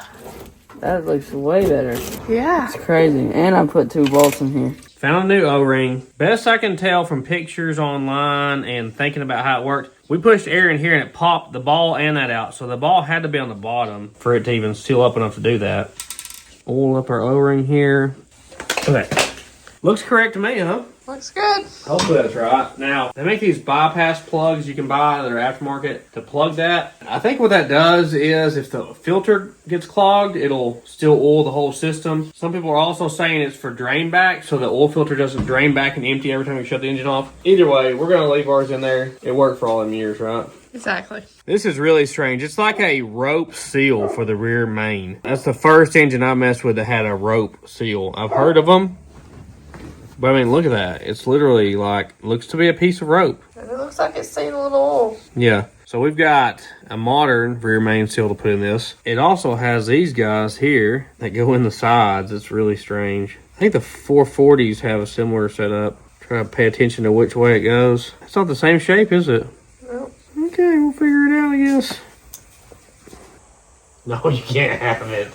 That looks way better. Yeah. It's crazy. And I put 2 bolts in here. Found a new O-ring. Best I can tell from pictures online and thinking about how it worked, we pushed air in here and it popped the ball and that out. So the ball had to be on the bottom for it to even seal up enough to do that. Oil up our O-ring here. Okay. Looks correct to me, huh? Looks good. Hopefully that's right. Now, they make these bypass plugs you can buy that are aftermarket to plug that. I think what that does is if the filter gets clogged, it'll still oil the whole system. Some people are also saying it's for drain back, so the oil filter doesn't drain back and empty every time you shut the engine off. Either way, we're going to leave ours in there. It worked for all them years, right? Exactly. This is really strange. It's like a rope seal for the rear main. That's the first engine I messed with that had a rope seal. I've heard of them. But I mean, look at that. It's literally like, looks to be a piece of rope. And it looks like it's seen a little oil. Yeah. So we've got a modern rear main seal to put in this. It also has these guys here that go in the sides. It's really strange. I think the 440s have a similar setup. Try to pay attention to which way it goes. It's not the same shape, is it? Nope. Okay, we'll figure it out, I guess. No, you can't have it.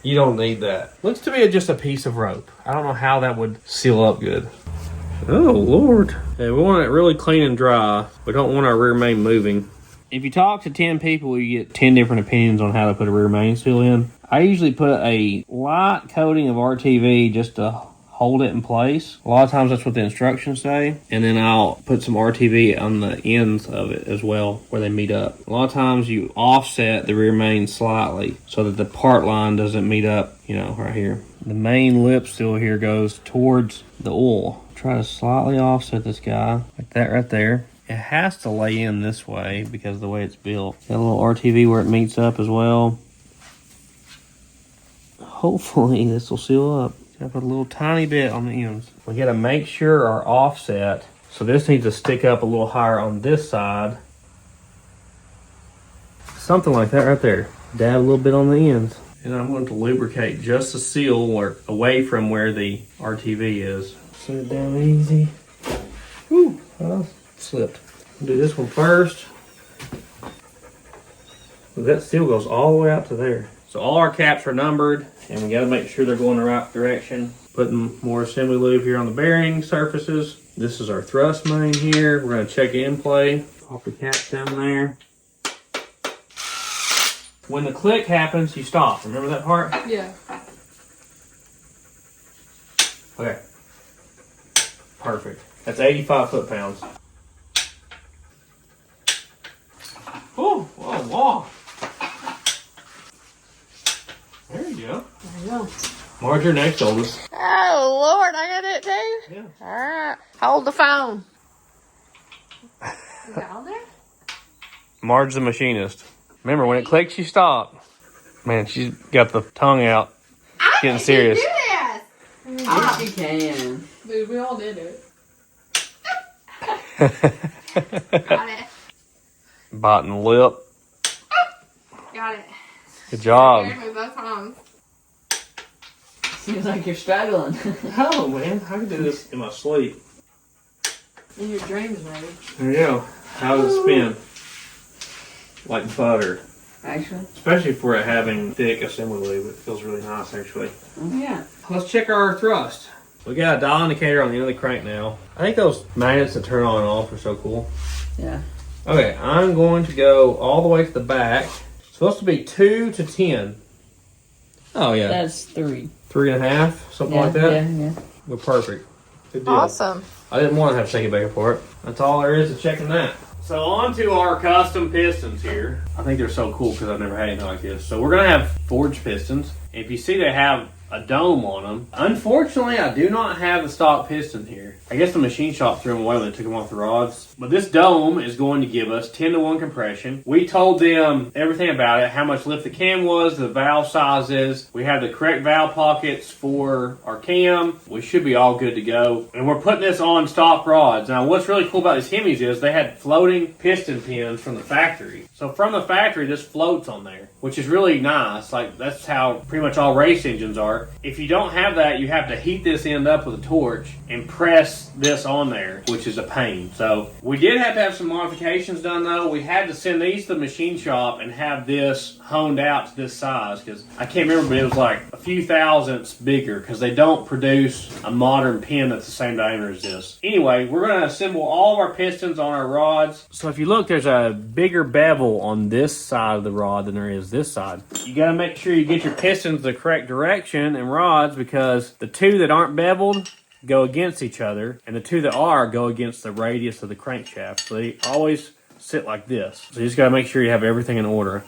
You don't need that. Looks to be just a piece of rope. I don't know how that would seal up good. Oh, Lord. Okay, we want it really clean and dry. We don't want our rear main moving. If you talk to 10 people, you get 10 different opinions on how to put a rear main seal in. I usually put a light coating of RTV just to hold it in place. A lot of times that's what the instructions say. And then I'll put some RTV on the ends of it as well, where they meet up. A lot of times you offset the rear main slightly so that the part line doesn't meet up, you know, right here. The main lip seal here goes towards the oil. Try to slightly offset this guy, like that right there. It has to lay in this way because of the way it's built. Got a little RTV where it meets up as well. Hopefully this will seal up. Gotta put a little tiny bit on the ends. We gotta make sure our offset, so this needs to stick up a little higher on this side. Something like that right there. Dab a little bit on the ends. And I'm going to lubricate just the seal away from where the RTV is. Set it down easy. Whew, slipped. Do this one first. That seal goes all the way out to there. So all our caps are numbered, and we got to make sure they're going the right direction. Putting more assembly lube here on the bearing surfaces. This is our thrust main here. We're going to check in play. Pop the caps down there. When the click happens, you stop. Remember that part? Yeah. Okay. Perfect. That's 85 foot-pounds. Oh, whoa, whoa. There you go. There you go. Marge, you're next oldest. Oh, Lord, I got it too? Yeah. All right. Hold the phone. Is that on there? Marge the machinist. Remember, when it clicks, you stop. Man, she's got the tongue out. Getting serious. Do this. Yes, you can. Dude, we all did it. Got it. Biting the lip. Got it. Good job. Scared me both times. Seems like you're struggling. Oh man, I can do this in my sleep. In your dreams, maybe. There you go. How does it spin? Like butter. Actually. Especially for it having thick assembly lube. It feels really nice actually. Oh, yeah. Let's check our thrust. We got a dial indicator on the end of the crank now. I think those magnets that turn on and off are so cool. Yeah. Okay, I'm going to go all the way to the back. It's supposed to be 2 to 10. Oh yeah. That's 3. 3.5, something like that. Yeah. We're perfect. Good deal. Awesome. I didn't want to have to take it back apart. That's all there is to checking that. So on to our custom pistons here. I think they're so cool because I've never had anything like this. So we're going to have forged pistons. If you see they have a dome on them. Unfortunately, I do not have the stock piston here. I guess the machine shop threw them away when they took them off the rods. But this dome is going to give us 10-to-1 compression. We told them everything about it, how much lift the cam was, the valve sizes. We have the correct valve pockets for our cam. We should be all good to go. And we're putting this on stock rods. Now, what's really cool about these Hemis is they had floating piston pins from the factory. So from the factory, this floats on there, which is really nice. Like, that's how pretty much all race engines are. If you don't have that, you have to heat this end up with a torch and press this on there, which is a pain. So we did have to have some modifications done though. We had to send these to the machine shop and have this honed out to this size because I can't remember, but it was like a few thousandths bigger because they don't produce a modern pin that's the same diameter as this. Anyway, we're going to assemble all of our pistons on our rods. So if you look, there's a bigger bevel on this side of the rod than there is this side. You got to make sure you get your pistons the correct direction and rods because the two that aren't beveled go against each other and the two that are go against the radius of the crankshaft. So they always sit like this. So you just got to make sure you have everything in order.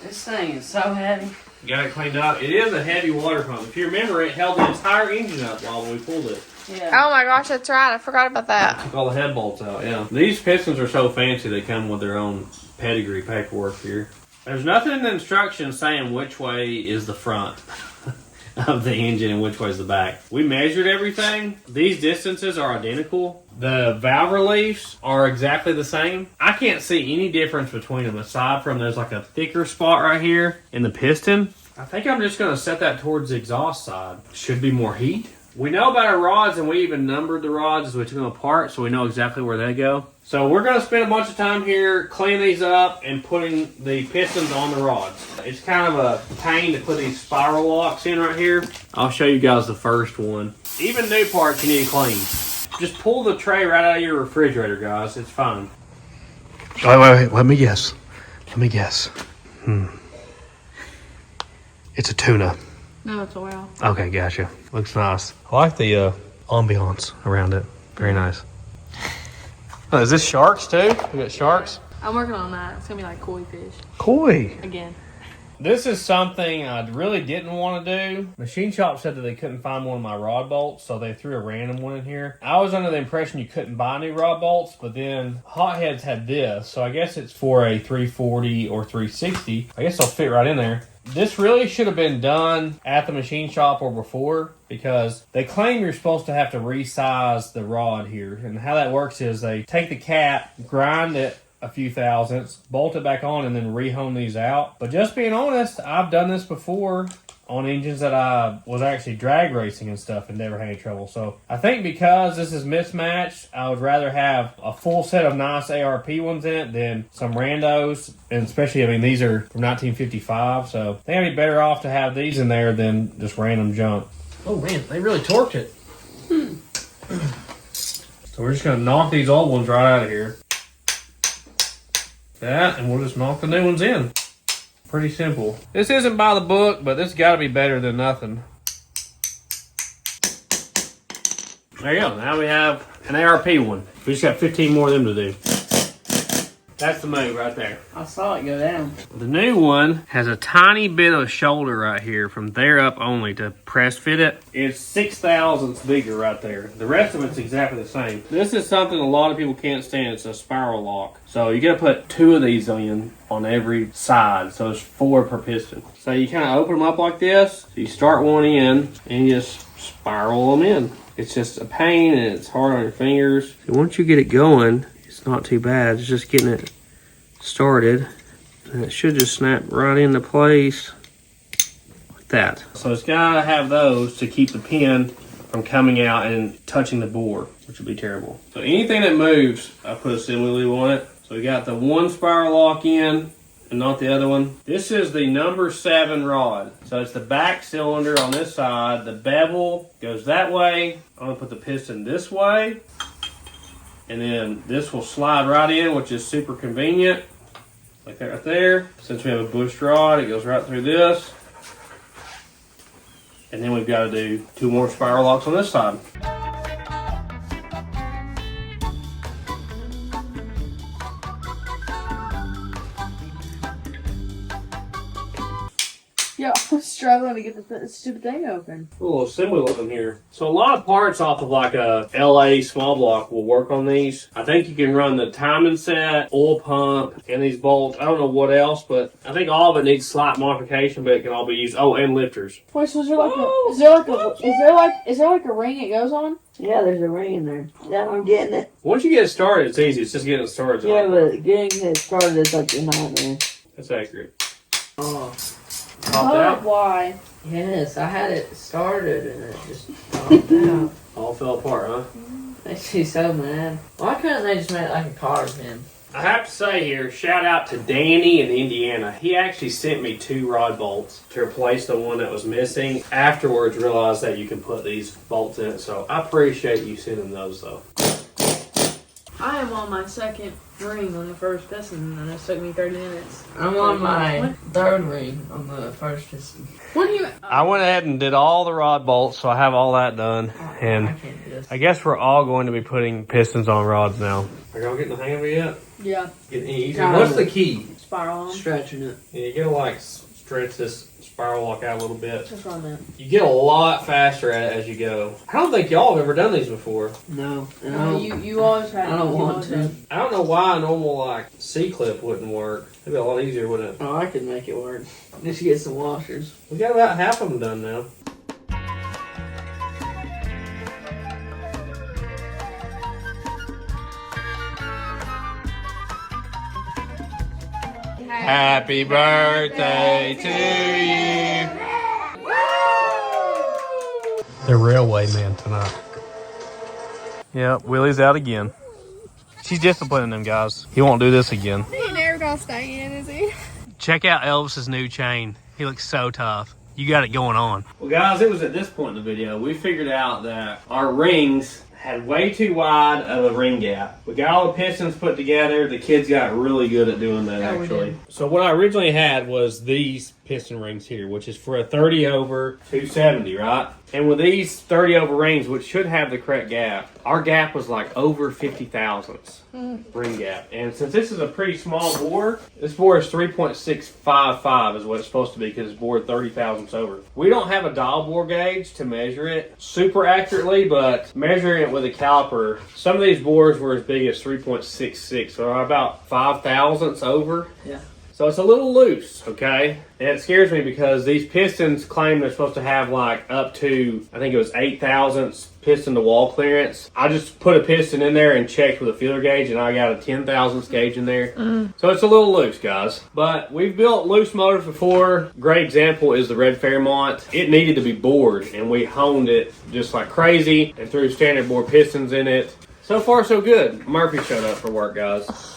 This thing is so heavy. Got it cleaned up. It is a heavy water pump. If you remember, it held the entire engine up while we pulled it. Yeah. Oh my gosh, that's right. I forgot about that. Took all the head bolts out, yeah. These pistons are so fancy they come with their own pedigree paperwork here. There's nothing in the instructions saying which way is the front of the engine and which way is the back. We measured everything. These distances are identical. The valve reliefs are exactly the same. I can't see any difference between them aside from there's like a thicker spot right here in the piston. I think I'm just going to set that towards the exhaust side. Should be more heat. We know about our rods, and we even numbered the rods as we took them apart, so we know exactly where they go. So we're going to spend a bunch of time here cleaning these up and putting the pistons on the rods. It's kind of a pain to put these spiral locks in right here. I'll show you guys the first one. Even new parts you need to clean. Just pull the tray right out of your refrigerator, guys. It's fine. Wait. Let me guess. It's a tuna. No, it's a whale. Okay, gotcha. Looks nice. I like the ambiance around it. Very nice. Oh, is this sharks too? We got sharks? I'm working on that. It's going to be like koi fish. Koi. Again. This is something I really didn't want to do. Machine shop said that they couldn't find one of my rod bolts, so they threw a random one in here. I was under the impression you couldn't buy new rod bolts, but then Hotheads had this, so I guess it's for a 340 or 360. I guess they'll fit right in there. This really should have been done at the machine shop or before because they claim you're supposed to have to resize the rod here. And how that works is they take the cap, grind it a few thousandths, bolt it back on, and then re-hone these out. But just being honest, I've done this before on engines that I was actually drag racing and stuff and never had any trouble. So I think because this is mismatched, I would rather have a full set of nice ARP ones in it than some randos. And especially, I mean, these are from 1955, so I think I'd be better off to have these in there than just random junk. Oh man, they really torqued it. So we're just going to knock these old ones right out of here. That, and we'll just knock the new ones in. Pretty simple. This isn't by the book, but this got to be better than nothing. There you go. Now we have an ARP one. We just got 15 more of them to do. That's the move right there. I saw it go down. The new one has a tiny bit of shoulder right here from there up only to press fit it. It's 6/1000ths bigger right there. The rest of it's exactly the same. This is something a lot of people can't stand. It's a spiral lock. So you gotta put 2 of these in on every side. So it's 4 per piston. So you kind of open them up like this. So you start one in and you just spiral them in. It's just a pain and it's hard on your fingers. So once you get it going, it's not too bad. It's just getting it started. And it should just snap right into place like that. So it's gotta have those to keep the pin from coming out and touching the bore, which would be terrible. So anything that moves, I put assembly lube on it. So we got the one spiral lock in and not the other one. This is the number 7 rod. So it's the back cylinder on this side. The bevel goes that way. I'm gonna put the piston this way. And then this will slide right in, which is super convenient. Like that right there. Since we have a bush rod, it goes right through this. And then we've got to do 2 more spiral locks on this side. Yo, I'm struggling to get the stupid thing open. A little assembly look in here. So a lot of parts off of like a LA small block will work on these. I think you can run the timing set, oil pump, and these bolts. I don't know what else, but I think all of it needs slight modification, but it can all be used. Oh, and lifters. Wait, so is there like a ring it goes on? Yeah, there's a ring in there. Yeah, I'm getting it. Once you get it started, it's easy. It's just getting it started. Yeah, but getting it started is like a nightmare. That's accurate. Oh. Popped out. Why? Yes, I had it started and it just popped out. All fell apart, huh? Makes me so mad. Why couldn't they just make it like a car pin? I have to say here, shout out to Danny in Indiana. He actually sent me 2 rod bolts to replace the one that was missing. Afterwards, realized that you can put these bolts in it. So I appreciate you sending those though. I am on my second ring on the first piston, and it took me 30 minutes. I'm on my 3rd ring on the first piston. When you? I went ahead and did all the rod bolts, so I have all that done. And I can't do this. I guess we're all going to be putting pistons on rods now. Are y'all getting the hang of it yet? Yeah. Getting any easier? Yeah. What's the key? Spiral on. Stretching it. Yeah, you gotta like stretch this spiral lock out a little bit. What's wrong with You get a lot faster at it as you go. I don't think y'all have ever done these before. No. that? No, you always have. I don't you want always to. have. I don't know why a normal like C-clip wouldn't work. It'd be a lot easier, wouldn't it? Oh, I can make it work. Just get some washers. We got about half of them done now. Happy birthday to you. The railway man tonight. Yep, Willie's out again. She's disciplining them guys. He won't do this again. He never gonna stay in, is he? Check out Elvis's new chain. He looks so tough. You got it going on. Well, guys, it was at this point in the video we figured out that our rings had way too wide of a ring gap. We got all the pistons put together. The kids got really good at doing that, actually. So what I originally had was these piston rings here, which is for a 30 over 270, right? And with these 30 over rings, which should have the correct gap, our gap was like over 50 thousandths ring gap. And since this is a pretty small bore, this bore is 3.655 is what it's supposed to be because it's bored 30 thousandths over. We don't have a dial bore gauge to measure it super accurately, but measuring it with a caliper, some of these bores were as big as 3.66, so about 5 thousandths over. Yeah. So it's a little loose, okay? And it scares me because these pistons claim they're supposed to have like up to, I think it was 8 thousandths piston to wall clearance. I just put a piston in there and checked with a feeler gauge and I got a 10 thousandths gauge in there. So it's a little loose, guys. But we've built loose motors before. Great example is the Red Fairmont. It needed to be bored and we honed it just like crazy and threw standard bore pistons in it. So far so good. Murphy showed up for work, guys.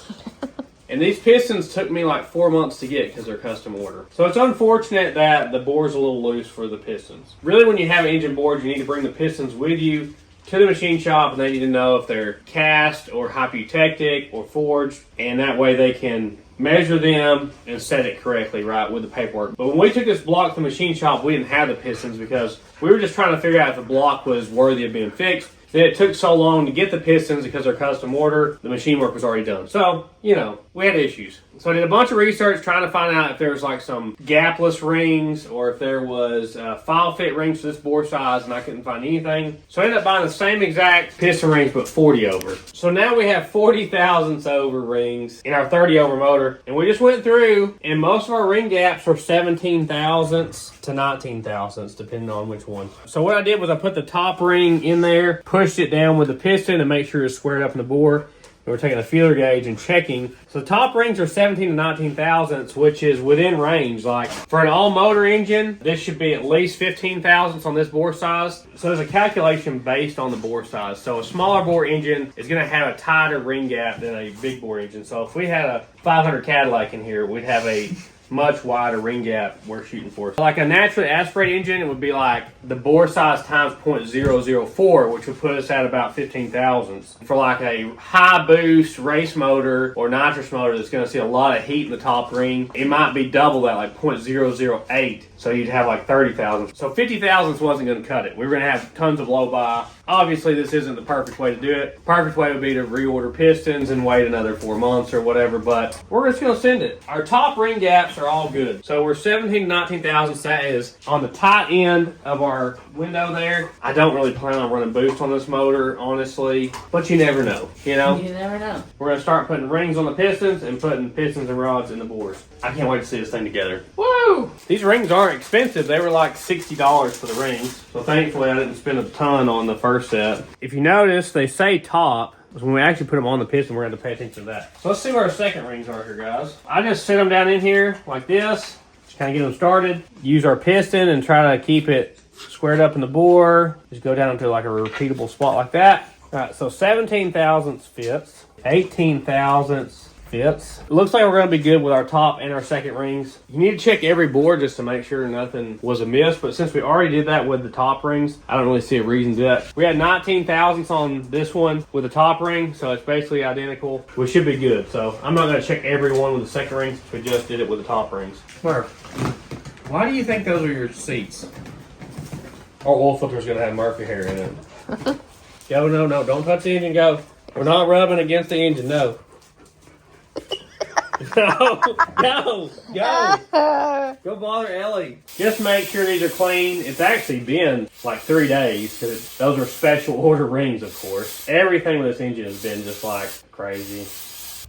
And these pistons took me like 4 months to get because they're custom order. So it's unfortunate that the bore's a little loose for the pistons. Really, when you have engine boards, you need to bring the pistons with you to the machine shop and they need to know if they're cast or hypoeutectic or forged. And that way they can measure them and set it correctly, right, with the paperwork. But when we took this block to the machine shop, we didn't have the pistons because we were just trying to figure out if the block was worthy of being fixed. Then it took so long to get the pistons because they're custom order, the machine work was already done. So, you know, we had issues. So I did a bunch of research trying to find out if there was like some gapless rings or if there was file fit rings for this bore size, and I couldn't find anything. So I ended up buying the same exact piston rings but 40 over. So now we have 40 thousandths over rings in our 30 over motor, and we just went through and most of our ring gaps were 17 thousandths to 19 thousandths depending on which one. So what I did was I put the top ring in there, pushed it down with the piston to make sure it's squared up in the bore. We're taking a feeler gauge and checking. So the top rings are 17 to 19 thousandths, which is within range. Like for an all motor engine, this should be at least 15 thousandths on this bore size. So there's a calculation based on the bore size. So a smaller bore engine is going to have a tighter ring gap than a big bore engine. So if we had a 500 Cadillac in here, we'd have a much wider ring gap we're shooting for. So like a naturally aspirated engine, it would be like the bore size times 0.004, which would put us at about 15 thousandths. For like a high boost race motor or nitrous motor that's going to see a lot of heat in the top ring, it might be double that, like 0.008. So you'd have like 30 thousandths. So 50 thousandths wasn't going to cut it. We were going to have tons of low buy. Obviously, this isn't the perfect way to do it. The perfect way would be to reorder pistons and wait another 4 months or whatever, but we're just going to send it. Our top ring gaps are all good. So we're 17 to 19 thousandths. That is on the tight end of our window there. I don't really plan on running boost on this motor, honestly, but you never know, you know? You never know. We're going to start putting rings on the pistons and putting pistons and rods in the bores. I can't wait to see this thing together. Woo! These rings aren't expensive. They were like $60 for the rings. So thankfully I didn't spend a ton on the first set. If you notice, they say top. When we actually put them on the piston, we're going to pay attention to that. So let's see where our second rings are here, guys. I just set them down in here like this. Just kind of get them started. Use our piston and try to keep it squared up in the bore. Just go down to like a repeatable spot like that. All right, so 17 thousandths fits. 18 thousandths fits. It looks like we're going to be good with our top and our second rings. You need to check every bore just to make sure nothing was amiss, but since we already did that with the top rings, I don't really see a reason to do that. We had 19 thousandths on this one with the top ring, so it's basically identical. We should be good. So I'm not going to check every one with the second rings. We just did it with the top rings. Murph, why do you think those are your seats? Our oil filter is going to have Murphy hair in it. Go, no, don't touch the engine, go. We're not rubbing against the engine, no. No, go. Go bother Ellie. Just make sure these are clean. It's actually been like 3 days because those are special order rings, of course. Everything with this engine has been just like crazy.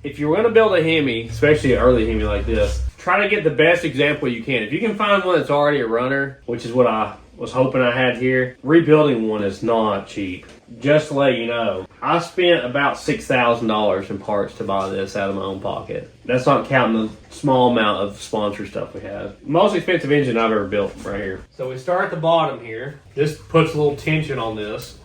If you're going to build a Hemi, especially an early Hemi like this, try to get the best example you can. If you can find one that's already a runner, which is what I was hoping I had here, rebuilding one is not cheap. Just to let you know, I spent about $6,000 in parts to buy this out of my own pocket. That's not counting the small amount of sponsor stuff we have. Most expensive engine I've ever built right here. So we start at the bottom here. This puts a little tension on this.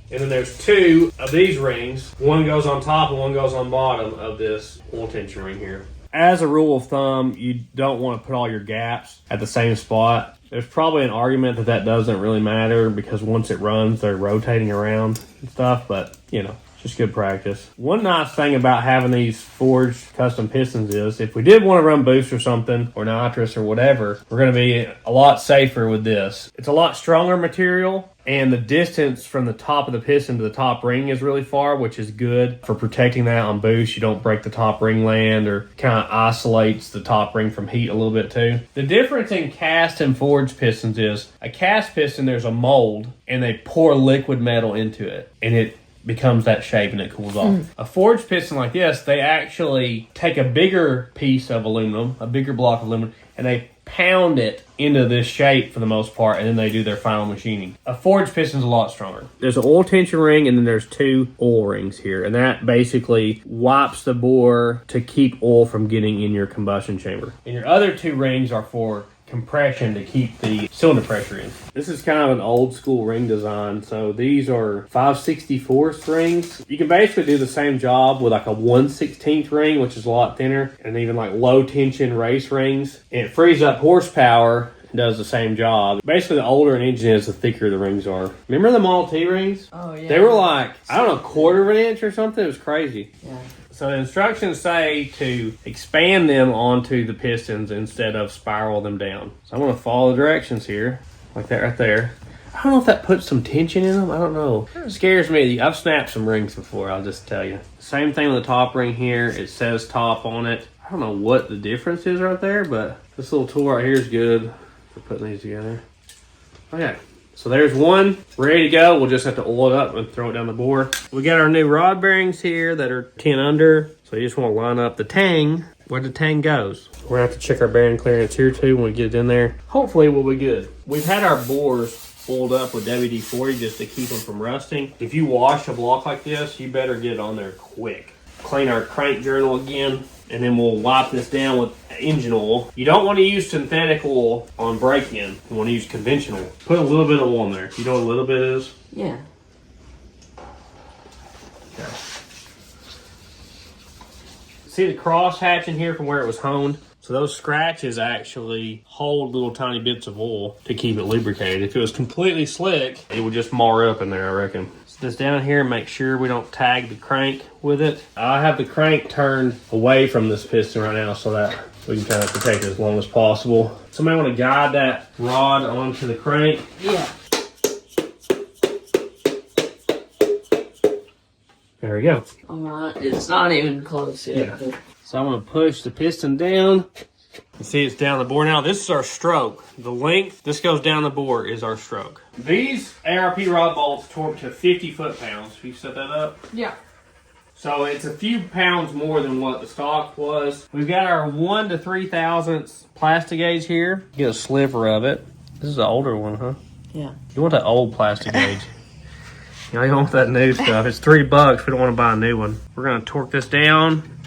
And then there's 2 of these rings. One goes on top and one goes on bottom of this oil tension ring here. As a rule of thumb, you don't want to put all your gaps at the same spot. There's probably an argument that that doesn't really matter because once it runs, they're rotating around and stuff, but you know, it's just good practice. One nice thing about having these forged custom pistons is if we did want to run boost or something, or nitrous or whatever, we're going to be a lot safer with this. It's a lot stronger material, and the distance from the top of the piston to the top ring is really far, which is good for protecting that on boost. You don't break the top ring land, or kind of isolates the top ring from heat a little bit too. The difference in cast and forged pistons is a cast piston, there's a mold and they pour liquid metal into it and it becomes that shape and it cools off. A forged piston like this, they actually take a bigger piece of aluminum, a bigger block of aluminum, and they pound it into this shape for the most part, and then they do their final machining. A forged piston's a lot stronger. There's an oil tension ring, and then there's 2 oil rings here, and that basically wipes the bore to keep oil from getting in your combustion chamber. And your other 2 rings are for compression to keep the cylinder pressure in. This is kind of an old school ring design. So these are 5/64 rings. You can basically do the same job with like a 1/16 ring, which is a lot thinner, and even like low tension race rings. And it frees up horsepower and does the same job. Basically, the older an engine is, the thicker the rings are. Remember the Model T rings? Oh, yeah. They were like, I don't know, 1/4 of an inch or something. It was crazy. Yeah. So the instructions say to expand them onto the pistons instead of spiral them down. So I'm going to follow the directions here, like that right there. I don't know if that puts some tension in them. I don't know. It scares me. I've snapped some rings before, I'll just tell you. Same thing with the top ring here. It says top on it. I don't know what the difference is right there, but this little tool right here is good for putting these together. Okay, so there's one ready to go. We'll just have to oil it up and throw it down the bore. We got our new rod bearings here that are 10 under. So you just want to line up the tang where the tang goes. We're gonna have to check our bearing clearance here too when we get it in there. Hopefully we'll be good. We've had our bores oiled up with WD-40 just to keep them from rusting. If you wash a block like this, you better get it on there quick. Clean our crank journal again, and then we'll wipe this down with engine oil. You don't want to use synthetic oil on break-in. You want to use conventional. Put a little bit of oil in there. You know what a little bit is? Yeah. Okay. See the cross hatch in here from where it was honed? So those scratches actually hold little tiny bits of oil to keep it lubricated. If it was completely slick, it would just mar up in there, I reckon. So this down here, make sure we don't tag the crank with it. I have the crank turned away from this piston right now so that we can kind of protect it as long as possible. Somebody want to guide that rod onto the crank? Yeah. There we go. Alright, it's not even close yet. Yeah. So I'm going to push the piston down. You see it's down the bore now. This is our stroke. The length, this goes down the bore, is our stroke. These ARP rod bolts torque to 50 foot-pounds. You set that up? Yeah. So it's a few pounds more than what the stock was. We've got our 1 to 3 thousandths plastic gauge here. Get a sliver of it. This is an older one, huh? Yeah. You want that old plastic gauge. You know, you want that new stuff. It's $3. We don't want to buy a new one. We're going to torque this down.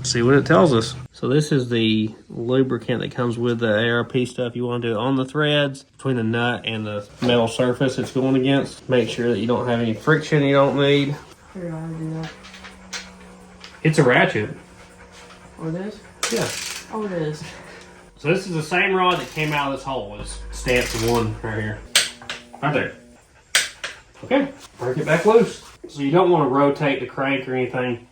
See what it tells us. So this is the lubricant that comes with the ARP stuff. You want to do it on the threads, between the nut and the metal surface it's going against. Make sure that you don't have any friction you don't need. Figure out how to do that. It's a ratchet. Oh, it is? Yeah. Oh, it is. So this is the same rod that came out of this hole. It's stamped to one right here. Right there. Okay, break it back loose. So you don't want to rotate the crank or anything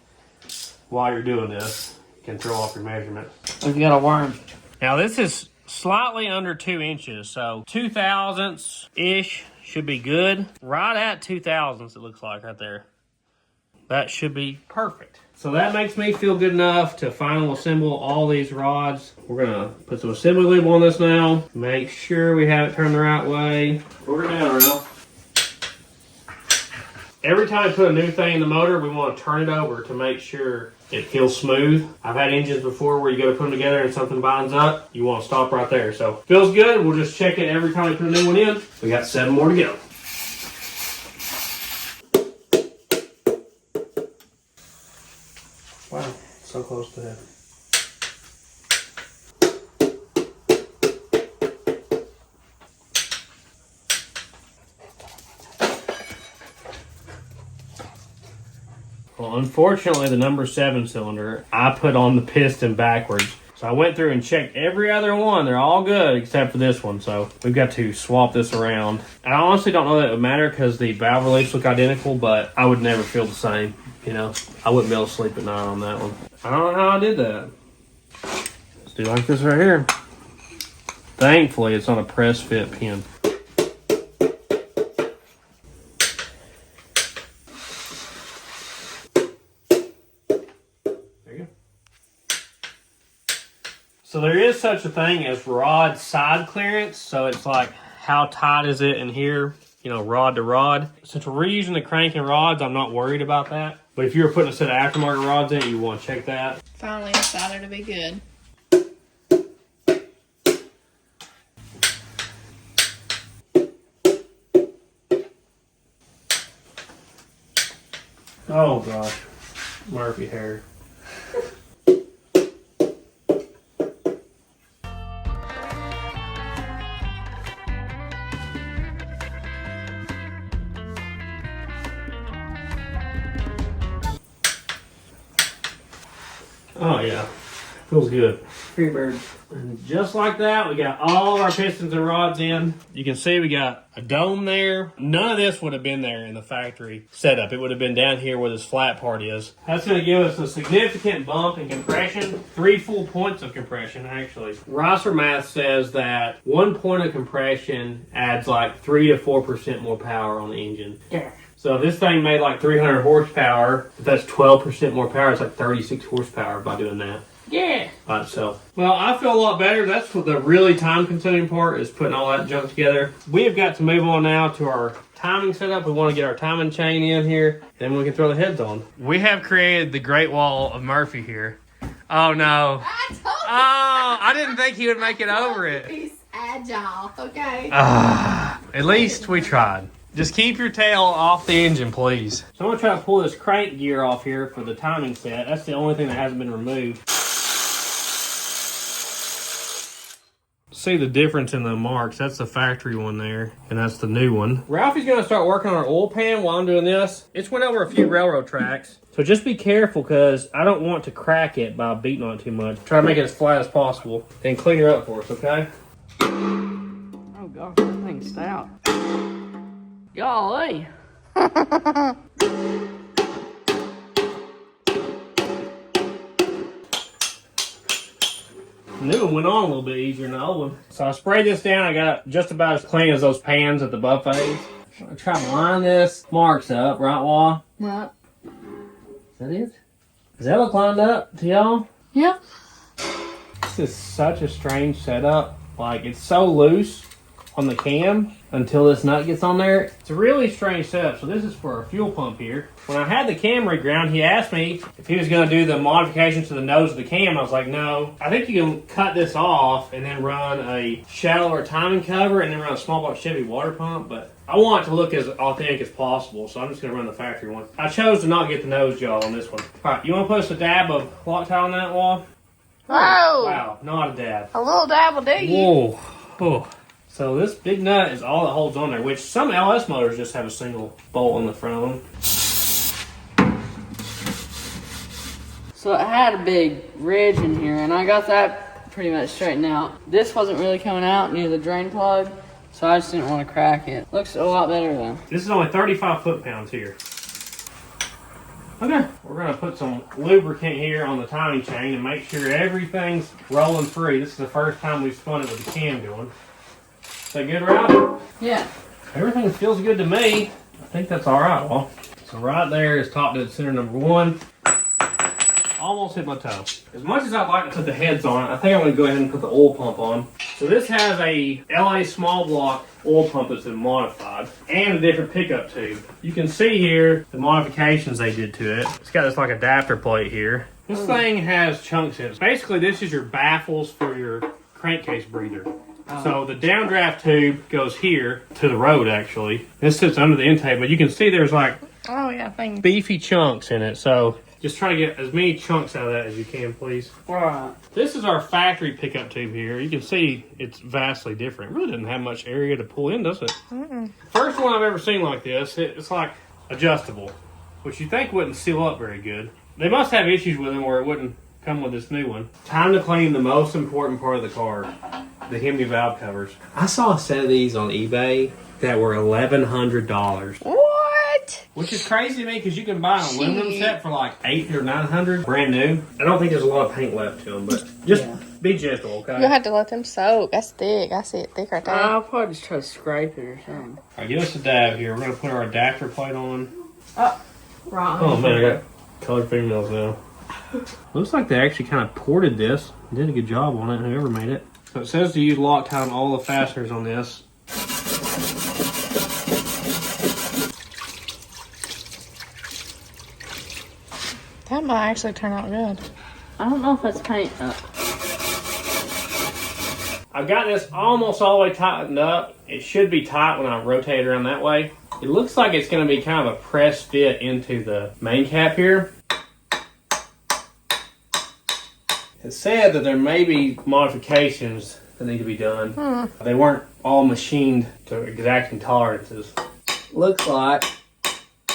while you're doing this. You can throw off your measurement. We've got a worm. Now this is slightly under 2 inches, so 2 thousandths-ish should be good. Right at 2 thousandths it looks like right there. That should be perfect. So that makes me feel good enough to final assemble all these rods. We're gonna put some assembly lube on this now. Make sure we have it turned the right way. Put her down, Ralph. Every time I put a new thing in the motor, we want to turn it over to make sure it feels smooth. I've had engines before where you go to put them together and something binds up. You want to stop right there. So feels good. We'll just check it every time we put a new one in. We got 7 more to go. Wow, so close to that. Well, unfortunately, the number 7 cylinder, I put on the piston backwards. So I went through and checked every other one. They're all good except for this one. So we've got to swap this around. I honestly don't know that it would matter because the valve reliefs look identical, but I would never feel the same. You know, I wouldn't be able to sleep at night on that one. I don't know how I did that. Let's do like this right here. Thankfully, it's on a press fit pin. So there is such a thing as rod side clearance. So it's like, how tight is it in here, you know, rod to rod. Since we're reusing the crank and rods, I'm not worried about that. But if you were putting a set of aftermarket rods in it, you want to check that. Finally decided to be good. Oh gosh, Murphy hair. Oh yeah, Feels good. Free bird. And just like that, we got all our pistons and rods in. You can see we got a dome there. None of this would have been there in the factory setup. It would have been down here where this flat part is. That's going to give us a significant bump in compression. 3 full points of compression, actually. Rosser math says that 1 point of compression adds like 3 to 4% more power on the engine. Yeah. So if this thing made like 300 horsepower, if that's 12% more power, it's like 36 horsepower by doing that. Yeah. By itself. Well, I feel a lot better. That's what the really time-consuming part is, putting all that junk together. We have got to move on now to our timing setup. We want to get our timing chain in here, then we can throw the heads on. We have created the Great Wall of Murphy here. Oh no! I told you. Oh, I didn't think he would make it over it. He's agile, okay? At least we tried. Just keep your tail off the engine, please. So I'm gonna try to pull this crank gear off here for the timing set. That's the only thing that hasn't been removed. See the difference in the marks. That's the factory one there, and that's the new one. Ralphie's gonna start working on our oil pan while I'm doing this. It's went over a few railroad tracks, so just be careful because I don't want to crack it by beating on it too much. Try to make it as flat as possible, and clean her up for us, okay? Oh gosh, that thing's stout. Golly. The new one went on a little bit easier than the old one. So I sprayed this down. I got it just about as clean as those pans at the buffets. I'm gonna try to line this marks up, right, Wall? Right. Is that it? Does that look lined up to y'all? Yeah. This is such a strange setup. Like, it's so loose on the cam until this nut gets on there. It's a really strange setup. So this is for our fuel pump here. When I had the cam reground, he asked me if he was going to do the modifications to the nose of the cam. I was like, no. I think you can cut this off and then run a shallower timing cover and then run a small block Chevy water pump. But I want it to look as authentic as possible, so I'm just going to run the factory one. I chose to not get the nose job on this one. All right, you want to put us a dab of Loctite on that, Wall? Whoa. Wow, not a dab. A little dab will do you. Whoa. Oh. So this big nut is all that holds on there, which some LS motors just have a single bolt on the front of them. So it had a big ridge in here, and I got that pretty much straightened out. This wasn't really coming out near the drain plug, so I just didn't want to crack it. Looks a lot better though. This is only 35 foot-pounds here. Okay, we're going to put some lubricant here on the timing chain and make sure everything's rolling free. This is the first time we've spun it with the cam going. Is that good, Ralph? Yeah. Everything feels good to me. I think that's all right, Wall. So right there is top dead center number 1. Almost hit my toe. As much as I'd like to put the heads on it, I think I'm going to go ahead and put the oil pump on. So this has a LA small block oil pump that's been modified and a different pickup tube. You can see here the modifications they did to it. It's got this like adapter plate here. This thing has chunks in it. Basically, this is your baffles for your crankcase breather. So the downdraft tube goes here to the road, actually. This sits under the intake, but you can see there's like beefy chunks in it. So just try to get as many chunks out of that as you can, please. Alright. This is our factory pickup tube here. You can see it's vastly different. It really doesn't have much area to pull in, does it? First one I've ever seen like this. It's like adjustable, which you think wouldn't seal up very good. They must have issues with them where it wouldn't come with this new one. Time to clean the most important part of the car, the Hemi valve covers. I saw a set of these on eBay that were $1,100. What? Which is crazy to me because you can buy an aluminum set for like $800 or $900, brand new. I don't think there's a lot of paint left to them, but just be gentle, okay? You'll have to let them soak. That's thick. I see it thick right there. I'll probably just try to scrape it or something. All right, give us a dab here. We're going to put our adapter plate on. Right. Oh, man, I got colored fingernails now. Looks like they actually kind of ported this. Did a good job on it, whoever made it. So it says to use Loctite on all the fasteners on this. That might actually turn out good. I don't know if that's paint up. I've got this almost all the way tightened up. It should be tight when I rotate it around that way. It looks like it's going to be kind of a press fit into the main cap here. It said that there may be modifications that need to be done. They weren't all machined to exacting tolerances. Looks like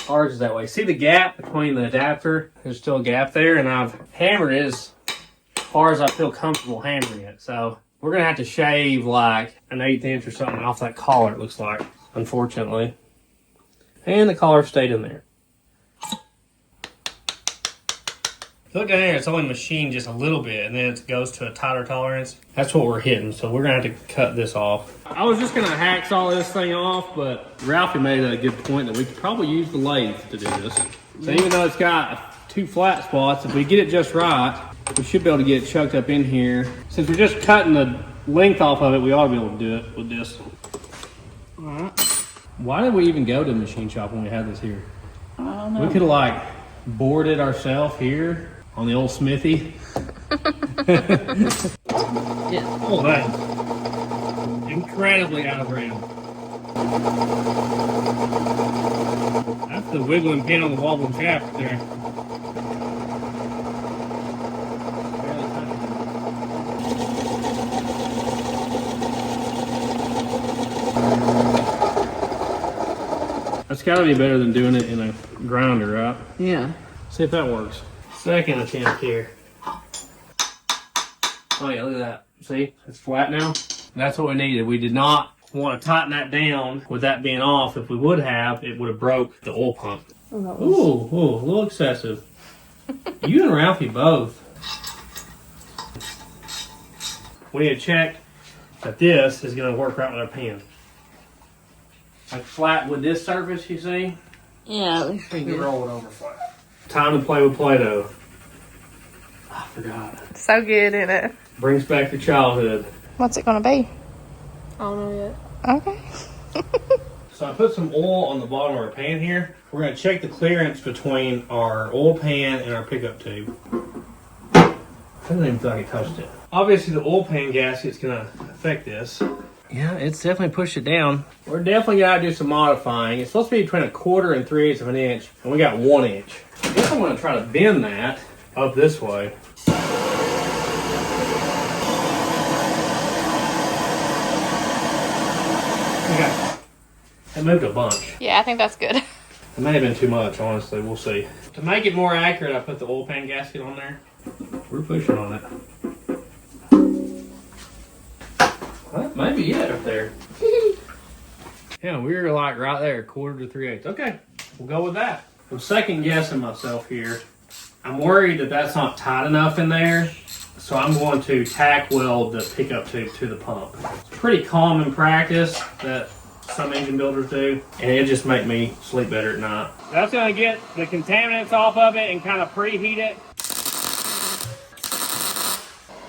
ours is that way. See the gap between the adapter? There's still a gap there, and I've hammered his far as I feel comfortable hammering it. So we're gonna have to shave like an 1/8 inch or something off that collar, it looks like, unfortunately. And the collar stayed in there. Look down there, it's only machined just a little bit, and then it goes to a tighter tolerance. That's what we're hitting, so we're gonna have to cut this off. I was just gonna hacksaw this thing off, but Ralphie made a good point that we could probably use the lathe to do this. So even though it's got 2 flat spots, if we get it just right, we should be able to get it chucked up in here. Since we're just cutting the length off of it, we ought to be able to do it with this. All right. Why did we even go to the machine shop when we had this here? I don't know. We could have like bored it ourselves here on the old smithy. Yeah. Oh, that incredibly out of round. That's the wiggling pin on the wobbling shaft right there. That's got to be better than doing it in a grinder, right? Yeah. See if that works. Second attempt here. Oh yeah, look at that. See, it's flat now. That's what we needed. We did not want to tighten that down with that being off. If we would have, it would have broke the oil pump. Ooh, a little excessive. You and Ralphie both. We need to check that this is going to work right with our pan. Like flat with this surface, you see? Yeah, it looks pretty We good. roll it over flat. Time to play with Play-Doh. I forgot. So good, isn't it? Brings back your childhood. What's it gonna be? I don't know yet. Okay. So I put some oil on the bottom of our pan here. We're going to check the clearance between our oil pan and our pickup tube. Doesn't even feel like it touched it. Obviously the oil pan gasket's going to affect this. Yeah, it's definitely pushed it down. We're definitely got to do some modifying. It's supposed to be between 1/4 and 3/8 of an inch, and we got 1 inch. I guess I'm going to try to bend that up this way. Okay. It moved a bunch. Yeah, I think that's good. It may have been too much, honestly. We'll see. To make it more accurate, I put the oil pan gasket on there. We're pushing on it. Well, maybe it up there. Yeah, we're like right there, 1/4 to 3/8. Okay, we'll go with that. I'm second guessing myself here. I'm worried that that's not tight enough in there, so I'm going to tack weld the pickup tube to the pump. It's pretty common practice that some engine builders do, and it just make me sleep better at night. That's going to get the contaminants off of it and kind of preheat it.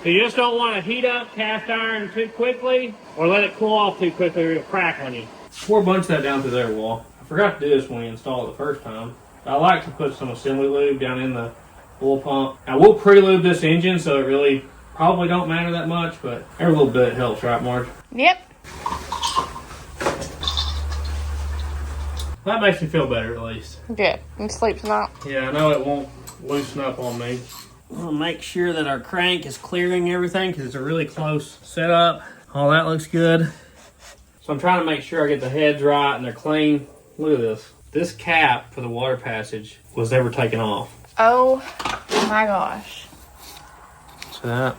So you just don't want to heat up cast iron too quickly or let it cool off too quickly or it'll crack on you. Pour a bunch of that down through there, Wall. I forgot to do this when we installed it the first time. I like to put some assembly lube down in the oil pump. I will pre-lube this engine, so it really probably don't matter that much, but every little bit helps, right, Marge? Yep. That makes me feel better at least. Good. You sleep tonight? Yeah, I know it won't loosen up on me. I'm gonna make sure that our crank is clearing everything because it's a really close setup. All that looks good. So I'm trying to make sure I get the heads right and they're clean. Look at this. This cap for the water passage was never taken off. Oh my gosh. See that?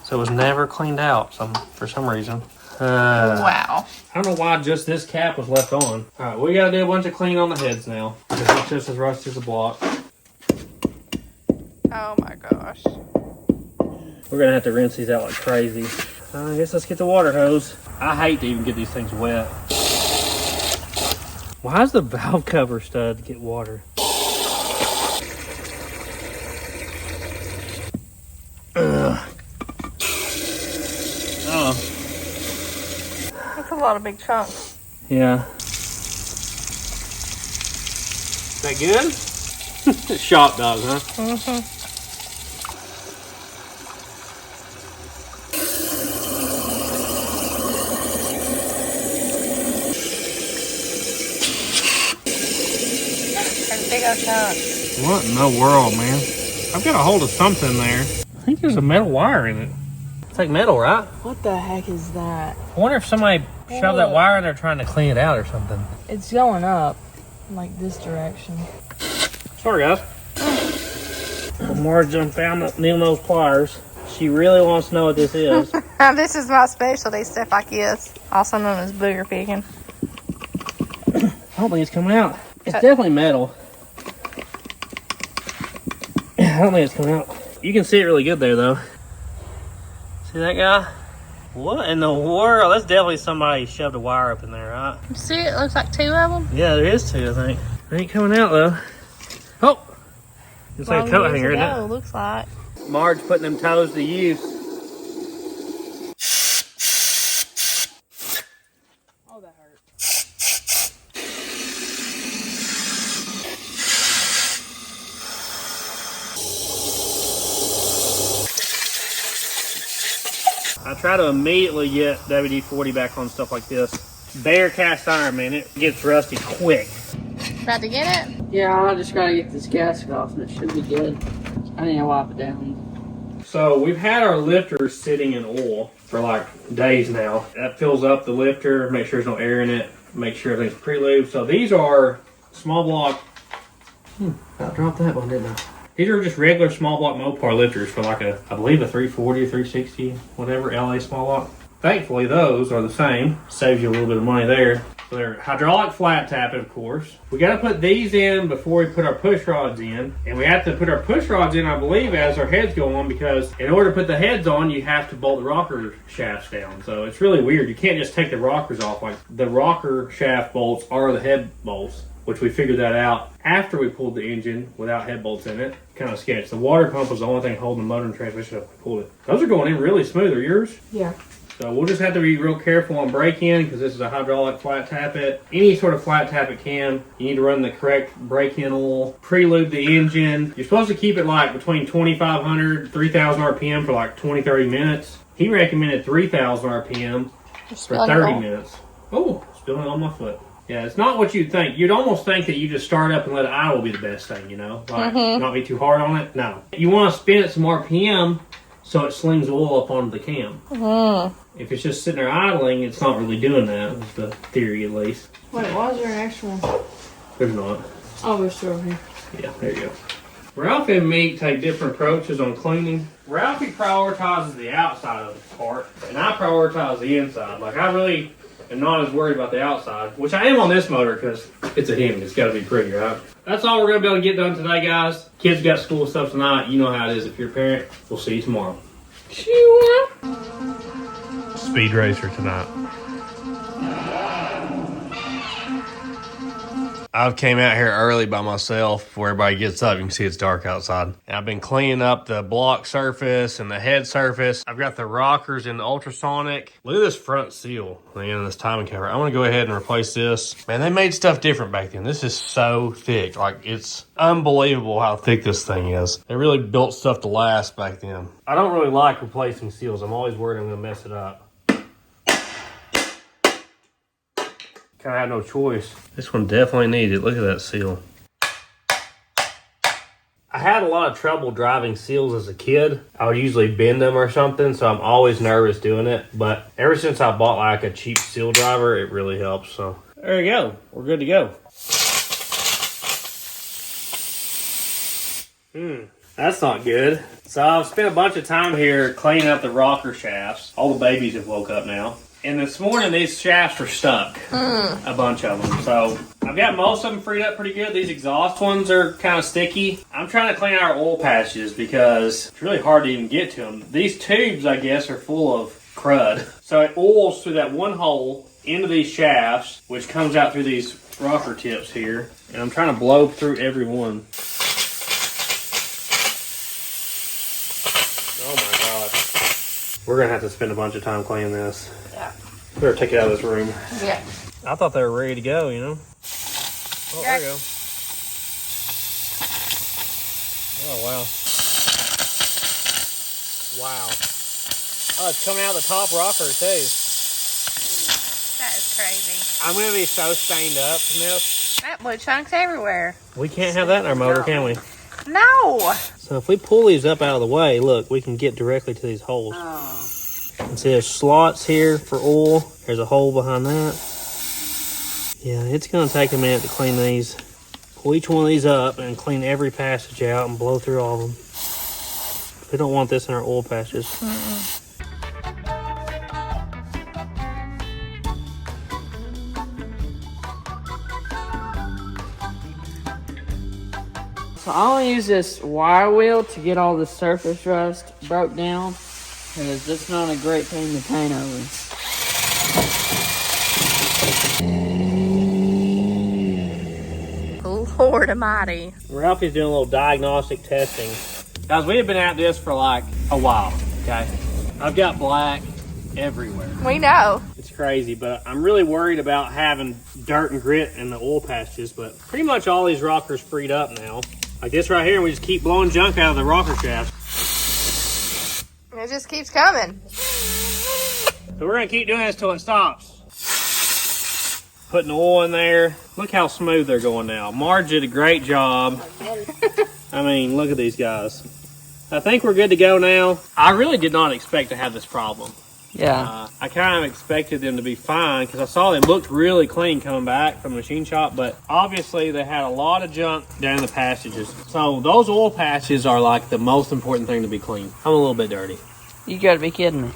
So it was never cleaned out for some reason. Wow. I don't know why just this cap was left on. Alright, we gotta do a bunch of cleaning on the heads now. It's just as rusty as a block. Oh my gosh. We're gonna have to rinse these out like crazy. I guess let's get the water hose. I hate to even get these things wet. Why is the valve cover stud get water? Ugh. Oh. That's a lot of big chunks. Yeah. Is that good? Shop dog, huh? Mm-hmm. That's a big old chunk. What in the world, man? I've got a hold of something there. I think there's a metal wire in it. It's like metal, right? What the heck is that? I wonder if somebody shoved that wire in there trying to clean it out or something. It's going up, like this direction. Sorry, guys. Marge done found the needle-nose pliers. She really wants to know what this is. This is my specialty, stuff like this. Also known as booger picking. I don't think it's coming out. It's definitely metal. I don't think it's coming out. You can see it really good there, though. See that guy? What in the world? That's definitely somebody shoved a wire up in there, right? See, it looks like 2 of them. Yeah, there is 2, I think. It ain't coming out, though. Oh! It's like a coat hanger, isn't it? Looks like. Marge putting them toes to use. Oh, that hurt. I try to immediately get WD-40 back on stuff like this. Bare cast iron, man, it gets rusty quick. About to get it? Yeah, I just gotta get this gasket off and it should be good. I need to wipe it down. So we've had our lifter sitting in oil for like days now. That fills up the lifter, make sure there's no air in it, make sure everything's pre-lubed. So these are small block. I dropped that one, didn't I? These are just regular small block Mopar lifters for like a, I believe a 340 or 360, whatever, LA small block. Thankfully those are the same. Saves you a little bit of money there. So they're hydraulic flat tapping, of course. We got to put these in before we put our push rods in. And we have to put our push rods in, I believe, as our heads go on, because in order to put the heads on, you have to bolt the rocker shafts down. So it's really weird. You can't just take the rockers off. Like the rocker shaft bolts are the head bolts, which we figured that out after we pulled the engine without head bolts in it. Kind of sketch. The water pump was the only thing holding the motor and transmission up when we pulled it. Those are going in really smooth. Are yours? Yeah. So we'll just have to be real careful on break-in because this is a hydraulic flat tappet. Any sort of flat tappet cam, you need to run the correct break-in oil, pre-lube the engine. You're supposed to keep it like between 2,500 3,000 RPM for like 20-30 minutes. He recommended 3,000 RPM for 30 minutes. Oh, spilling on my foot. Yeah, it's not what you'd think. You'd almost think that you just start up and let it idle be the best thing, you know? Like, not be too hard on it. No. You want to spin it some RPM so it slings oil up onto the cam. If it's just sitting there idling, it's not really doing that. That's the theory, at least. Wait, why is there an extra one? There's not. Oh, there's 2 over here. Yeah, there you go. Ralphie and me take different approaches on cleaning. Ralphie prioritizes the outside of the part, and I prioritize the inside. Like, I really am not as worried about the outside, which I am on this motor because it's a Hemi. It's got to be pretty, right? That's all we're going to be able to get done today, guys. Kids got school stuff tonight. You know how it is if you're a parent. We'll see you tomorrow. Speed racer tonight. I came out here early by myself before everybody gets up. You can see it's dark outside. And I've been cleaning up the block surface and the head surface. I've got the rockers in the ultrasonic. Look at this front seal, man, this timing cover. I want to go ahead and replace this. Man, they made stuff different back then. This is so thick. Like, it's unbelievable how thick this thing is. They really built stuff to last back then. I don't really like replacing seals. I'm always worried I'm going to mess it up. Kind of had no choice. This one definitely needed. Look at that seal. I had a lot of trouble driving seals as a kid. I would usually bend them or something, so I'm always nervous doing it. But ever since I bought like a cheap seal driver, it really helps. So there you go. We're good to go. That's not good. So I've spent a bunch of time here cleaning up the rocker shafts. All the babies have woke up now. And this morning, these shafts were stuck, a bunch of them. So I've got most of them freed up pretty good. These exhaust ones are kind of sticky. I'm trying to clean out our oil patches because it's really hard to even get to them. These tubes, I guess, are full of crud. So it oils through that one hole into these shafts, which comes out through these rocker tips here. And I'm trying to blow through every one. Oh my God. We're going to have to spend a bunch of time cleaning this. Yeah. Better take it out of this room. Yeah. I thought they were ready to go, you know? Oh, there you go. Oh, wow. Wow. Oh, it's coming out of the top rocker, too. That is crazy. I'm going to be so stained up from this. That wood chunks everywhere. We can't have that in our motor, can we? No. So if we pull these up out of the way, look, we can get directly to these holes. Oh. You can see there's slots here for oil. There's a hole behind that. Yeah, it's going to take a minute to clean these. Pull each one of these up and clean every passage out and blow through all of them. We don't want this in our oil patches. So I only use this wire wheel to get all the surface rust broke down, because it's not a great thing to paint over. Lord almighty. Ralphie's doing a little diagnostic testing. Guys, we have been at this for like a while, okay? I've got black everywhere. We know. It's crazy, but I'm really worried about having dirt and grit in the oil patches, but pretty much all these rockers freed up now. Like this right here, we just keep blowing junk out of the rocker shaft. It just keeps coming. So we're gonna keep doing this till it stops. Putting the oil in there. Look how smooth they're going now. Marge did a great job. I mean, look at these guys. I think we're good to go now. I really did not expect to have this problem. Yeah. I kind of expected them to be fine because I saw they looked really clean coming back from the machine shop, but obviously they had a lot of junk down the passages. So those oil patches are like the most important thing to be clean. I'm a little bit dirty. You gotta be kidding me.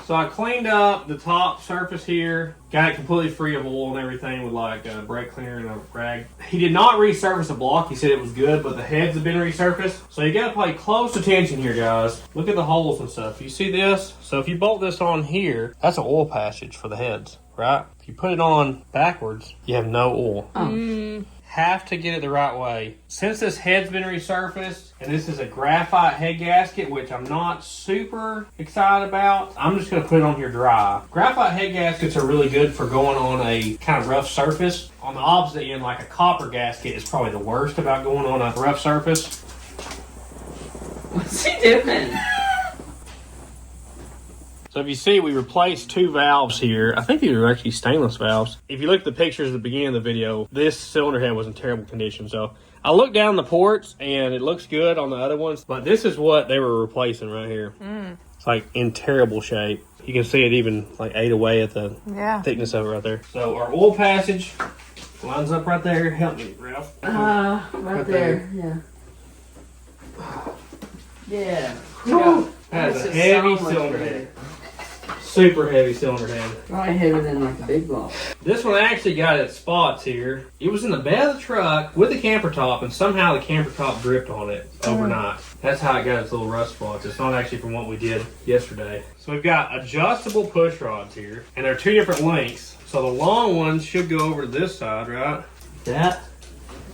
So I cleaned up the top surface here, got it completely free of oil and everything with like a brake cleaner and a rag. He did not resurface the block. He said it was good, but the heads have been resurfaced. So you got to pay close attention here, guys. Look at the holes and stuff. You see this? So if you bolt this on here, that's an oil passage for the heads, right? If you put it on backwards, you have no oil. Oh. Have to get it the right way. Since this head's been resurfaced, and this is a graphite head gasket, which I'm not super excited about, I'm just going to put it on here dry. Graphite head gaskets are really good for going on a kind of rough surface. On the opposite end, like a copper gasket is probably the worst about going on a rough surface. What's he doing? So if you see, we replaced 2 valves here. I think these are actually stainless valves. If you look at the pictures at the beginning of the video, this cylinder head was in terrible condition. So I looked down the ports and it looks good on the other ones, but this is what they were replacing right here. It's like in terrible shape. You can see it even like ate away at the thickness of it right there. So our oil passage lines up right there. Help me, Ralph. Right there. Yeah. Yeah. That's a heavy cylinder head. Super heavy cylinder head. Probably heavier than like a big block. This one actually got its spots here. It was in the bed of the truck with the camper top, and somehow the camper top dripped on it overnight. That's how it got its little rust spots. It's not actually from what we did yesterday. So we've got adjustable push rods here, and they're 2 different lengths. So the long ones should go over to this side, right? That?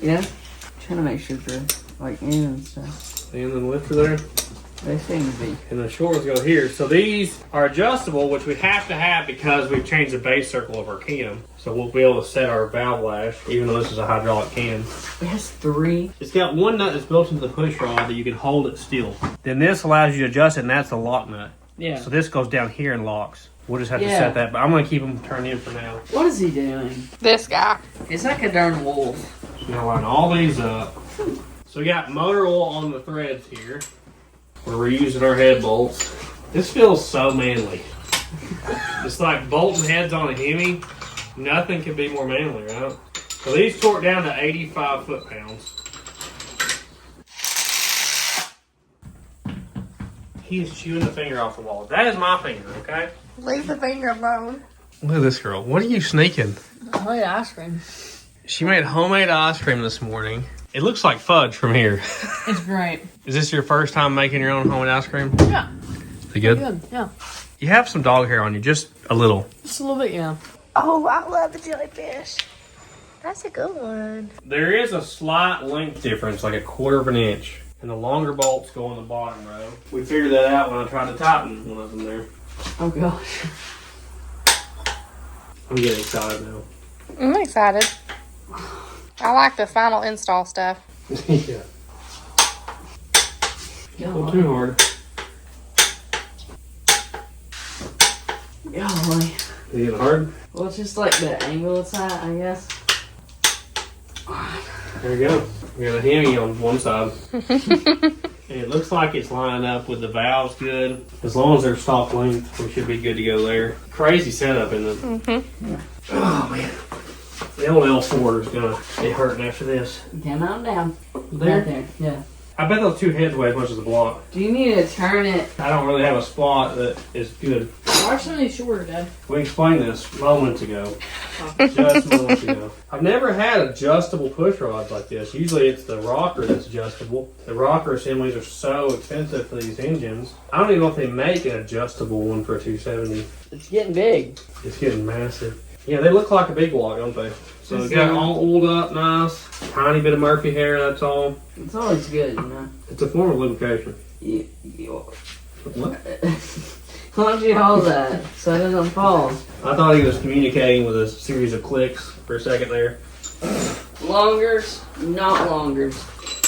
Yeah. Trying to make sure they're like in and stuff. And then the lifter there. They seem to be. And the short ones go here. So these are adjustable, which we have to have because we've changed the base circle of our cam. So we'll be able to set our valve lash, even though this is a hydraulic cam. It has 3. It's got one nut that's built into the push rod that you can hold it still. Then this allows you to adjust it, and that's the lock nut. Yeah. So this goes down here and locks. We'll just have to set that, but I'm going to keep them turned in for now. What is he doing? This guy. It's like a darn wolf. I'm going to line all these up. So we got motor oil on the threads here, where we're using our head bolts. This feels so manly. It's like bolting heads on a Hemi. Nothing could be more manly, right? So these torque down to 85 foot-pounds. He is chewing the finger off the wall. That is my finger, okay? Leave the finger alone. Look at this girl. What are you sneaking? I made ice cream. She made homemade ice cream this morning. It looks like fudge from here. It's great. Is this your first time making your own homemade ice cream? Yeah. Is it good? Good, yeah. You have some dog hair on you, just a little. Just a little bit, yeah. Oh, I love the jellyfish. That's a good one. There is a slight length difference, like 1/4 of an inch. And the longer bolts go on the bottom row. We figured that out when I tried to tighten one of them there. Oh, gosh. I'm getting excited now. I'm excited. I like the final install stuff. Yeah. Not too hard. Golly. Is it getting hard? Well, it's just like the angle it's at, I guess. There we go. We got a Hemi on one side. And it looks like it's lining up with the valves good. As long as they're stock length, we should be good to go there. Crazy setup, isn't it? Yeah. Oh, man. The old L4 is going to be hurting after this. Down, down. There? Right there, yeah. I bet those two heads weigh as much as the block. Do you need to turn it? I don't really have a spot that is good. Watch something shorter, Dad. We explained this moments ago. Just moments ago. I've never had adjustable push rods like this. Usually it's the rocker that's adjustable. The rocker assemblies are so expensive for these engines. I don't even know if they make an adjustable one for a 270. It's getting big. It's getting massive. Yeah, they look like a big block, don't they? So it's got all oiled up nice. Tiny bit of Murphy hair, that's all. It's always good, you know. It's a form of lubrication. What? Why don't you hold that so it doesn't fall? I thought he was communicating with a series of clicks for a second there. Longers, not longers.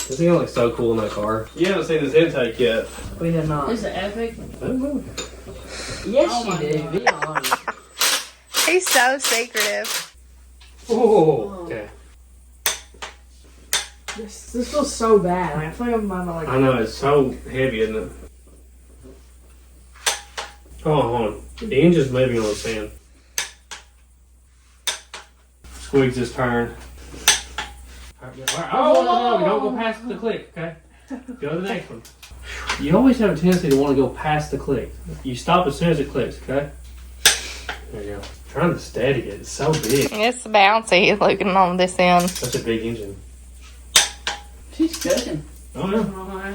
This thing looks so cool in that car. You haven't seen this intake yet. We have not. Is it epic? Yes, Oh you do. Be honest. He's so secretive. Oh, okay. This feels so bad. I feel like I'm about to like. I know, it's so heavy, isn't it? Hold on. The engine's moving on the sand. Squeeze this turn. Oh, no, don't go past the click, okay? Go to the next one. You always have a tendency to want to go past the click. You stop as soon as it clicks, okay? There you go. I'm trying to steady it. It's so big. It's bouncy looking on this end. Such a big engine. She's cooking. Oh, yeah.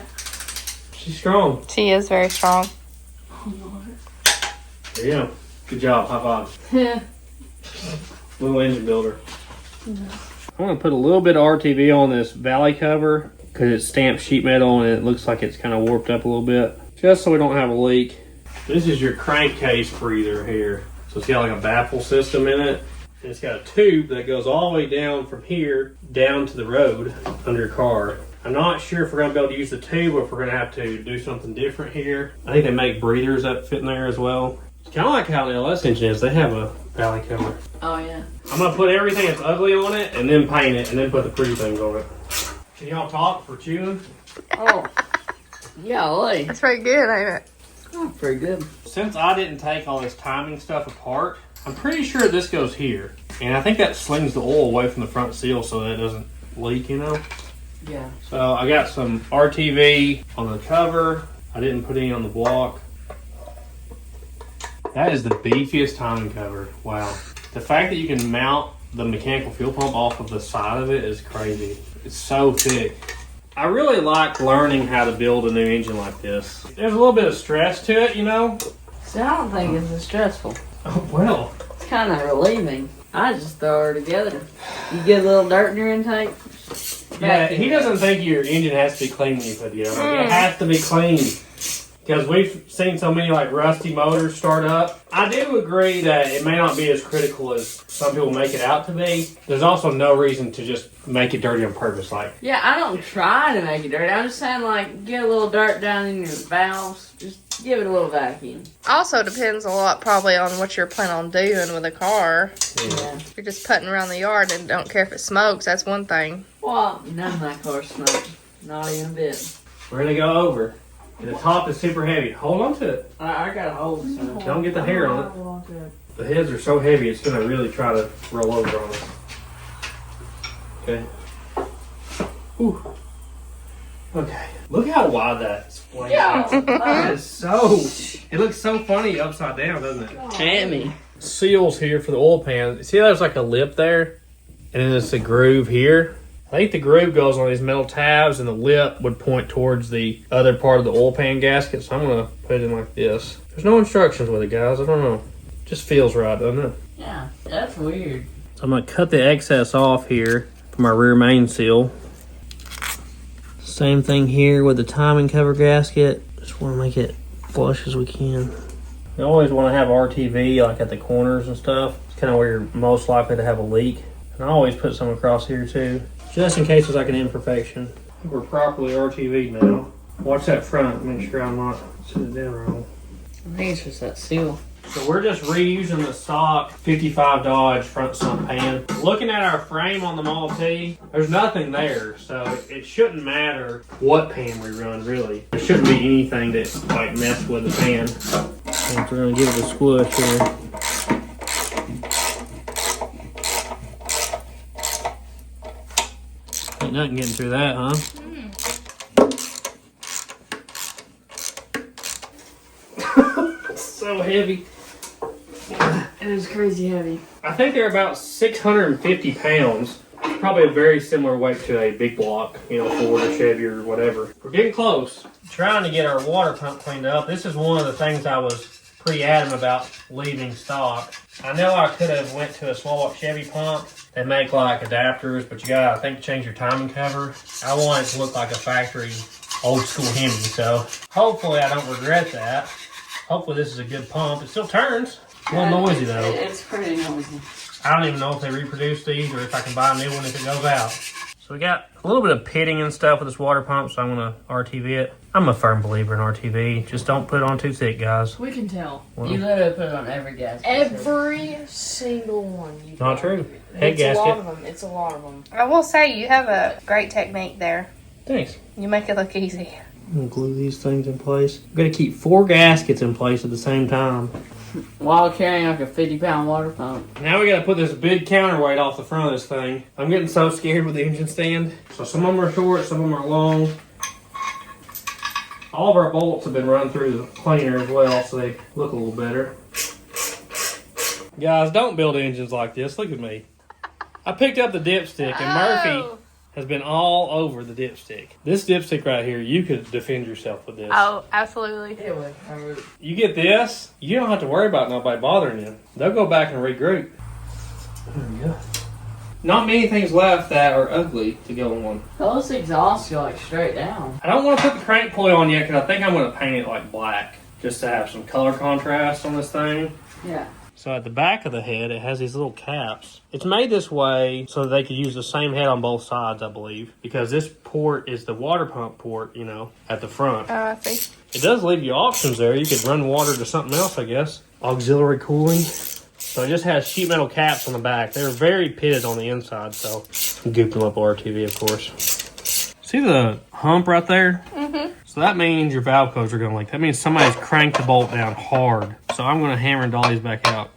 She's strong. She is very strong. There you go. Good job. High five. Yeah. Little engine builder. I'm going to put a little bit of RTV on this valley cover because it's stamped sheet metal and it looks like it's kind of warped up a little bit. Just so we don't have a leak. This is your crankcase breather here. So it's got like a baffle system in it. And it's got a tube that goes all the way down from here down to the road under your car. I'm not sure if we're going to be able to use the tube or if we're going to have to do something different here. I think they make breathers that fit in there as well. It's kind of like how the LS engine is. They have a valley cover. Oh, yeah. I'm going to put everything that's ugly on it and then paint it and then put the pretty things on it. Can y'all talk for chewing? Oh. Golly. It's pretty good, ain't it? Oh, pretty good. Since I didn't take all this timing stuff apart, I'm pretty sure this goes here. And I think that slings the oil away from the front seal so that it doesn't leak, you know? Yeah. So I got some RTV on the cover. I didn't put any on the block. That is the beefiest timing cover. Wow. The fact that you can mount the mechanical fuel pump off of the side of it is crazy. It's so thick. I really like learning how to build a new engine like this. There's a little bit of stress to it, you know? See, I don't think it's as stressful. Oh, well. It's kind of relieving. I just throw her together. You get a little dirt in your intake. Yeah, he doesn't think your engine has to be clean when you put it together. It has to be clean. Because we've seen so many like rusty motors start up. I do agree that it may not be as critical as some people make it out to be. There's also no reason to just make it dirty on purpose. Like, Yeah, I don't try to make it dirty. I'm just saying, like, get a little dirt down in your valves. Just give it a little vacuum. Also depends a lot probably on what you're planning on doing with a car. Yeah. If you're just putting around the yard and don't care if it smokes, that's one thing. Well, none of my cars smoke. Not even a bit. we're going to go over. And the top is super heavy. Hold on to it. I got a hold of some. Don't get the hair on it. The heads are so heavy, it's going to really try to roll over on us. Okay. Ooh. Okay. Look how wide that spline is. That is so... It looks so funny upside down, doesn't it? Hemi. Seals here for the oil pan. See, there's like a lip there, and then it's a groove here. I think the groove goes on these metal tabs, and the lip would point towards the other part of the oil pan gasket. So I'm gonna put it in like this. There's no instructions with it, guys. I don't know. Just feels right, doesn't it? Yeah, that's weird. So I'm gonna cut the excess off here for my rear main seal. Same thing here with the timing cover gasket. Just want to make it flush as we can. You always want to have RTV like at the corners and stuff. It's kind of where you're most likely to have a leak. And I always put some across here too, just in case there's like an imperfection. I think we're properly RTV'd now. Watch that front, make sure I'm not sitting down wrong. I think it's just that seal. So we're just reusing the stock 55 Dodge front sump pan. Looking at our frame on the Model T, there's nothing there, so it shouldn't matter what pan we run, really. There shouldn't be anything that like mess with the pan. And we're gonna give it a squish here. Ain't nothing getting through that, huh? so heavy. It is crazy heavy. I think they're about 650 pounds. Probably a very similar weight to a big block, you know, Ford or Chevy or whatever. We're getting close. Trying to get our water pump cleaned up. This is one of the things I was pretty adamant about leaving stock. I know I could have went to a small Chevy pump. They make like adapters, but you gotta, I think, change your timing cover. I want it to look like a factory old school Hemi, so hopefully I don't regret that. Hopefully this is a good pump. It still turns. A little noisy though. It's pretty noisy. I don't even know if they reproduce these or if I can buy a new one if it goes out. So we got a little bit of pitting and stuff with this water pump, so I'm gonna RTV it. I'm a firm believer in RTV. Just don't put it on too thick, guys. We can tell. Well, You literally put it on every gasket. Every single one. You Not true. Head It's a lot gasket. of them. It's a lot of them. I will say you have a great technique there. Thanks. You make it look easy. I'm gonna glue these things in place. I'm gonna keep 4 gaskets in place at the same time. While carrying like a 50-pound water pump. Now we gotta put this big counterweight off the front of this thing. I'm getting so scared with the engine stand. So some of them are short, some of them are long. All of our bolts have been run through the cleaner as well, so they look a little better. Guys, don't build engines like this. Look at me. I picked up the dipstick, and Murphy has been all over the dipstick. This dipstick right here, you could defend yourself with this. Oh, absolutely. It would hurt. You get this, you don't have to worry about nobody bothering you. They'll go back and regroup. There we go. Not many things left that are ugly to go on. Those exhausts go like straight down. I don't want to put the crank pulley on yet because I think I'm going to paint it like black just to have some color contrast on this thing. Yeah. So at the back of the head, it has these little caps. It's made this way so they could use the same head on both sides, I believe, because this port is the water pump port, you know, at the front. Oh, I see. It does leave you options there. You could run water to something else, I guess. Auxiliary cooling. So it just has sheet metal caps on the back. They're very pitted on the inside, so I'm gooping up RTV, of course. See the hump right there? Mm-hmm. So that means your valve codes are going to leak. That means somebody's cranked the bolt down hard. So I'm going to hammer and dollies back out.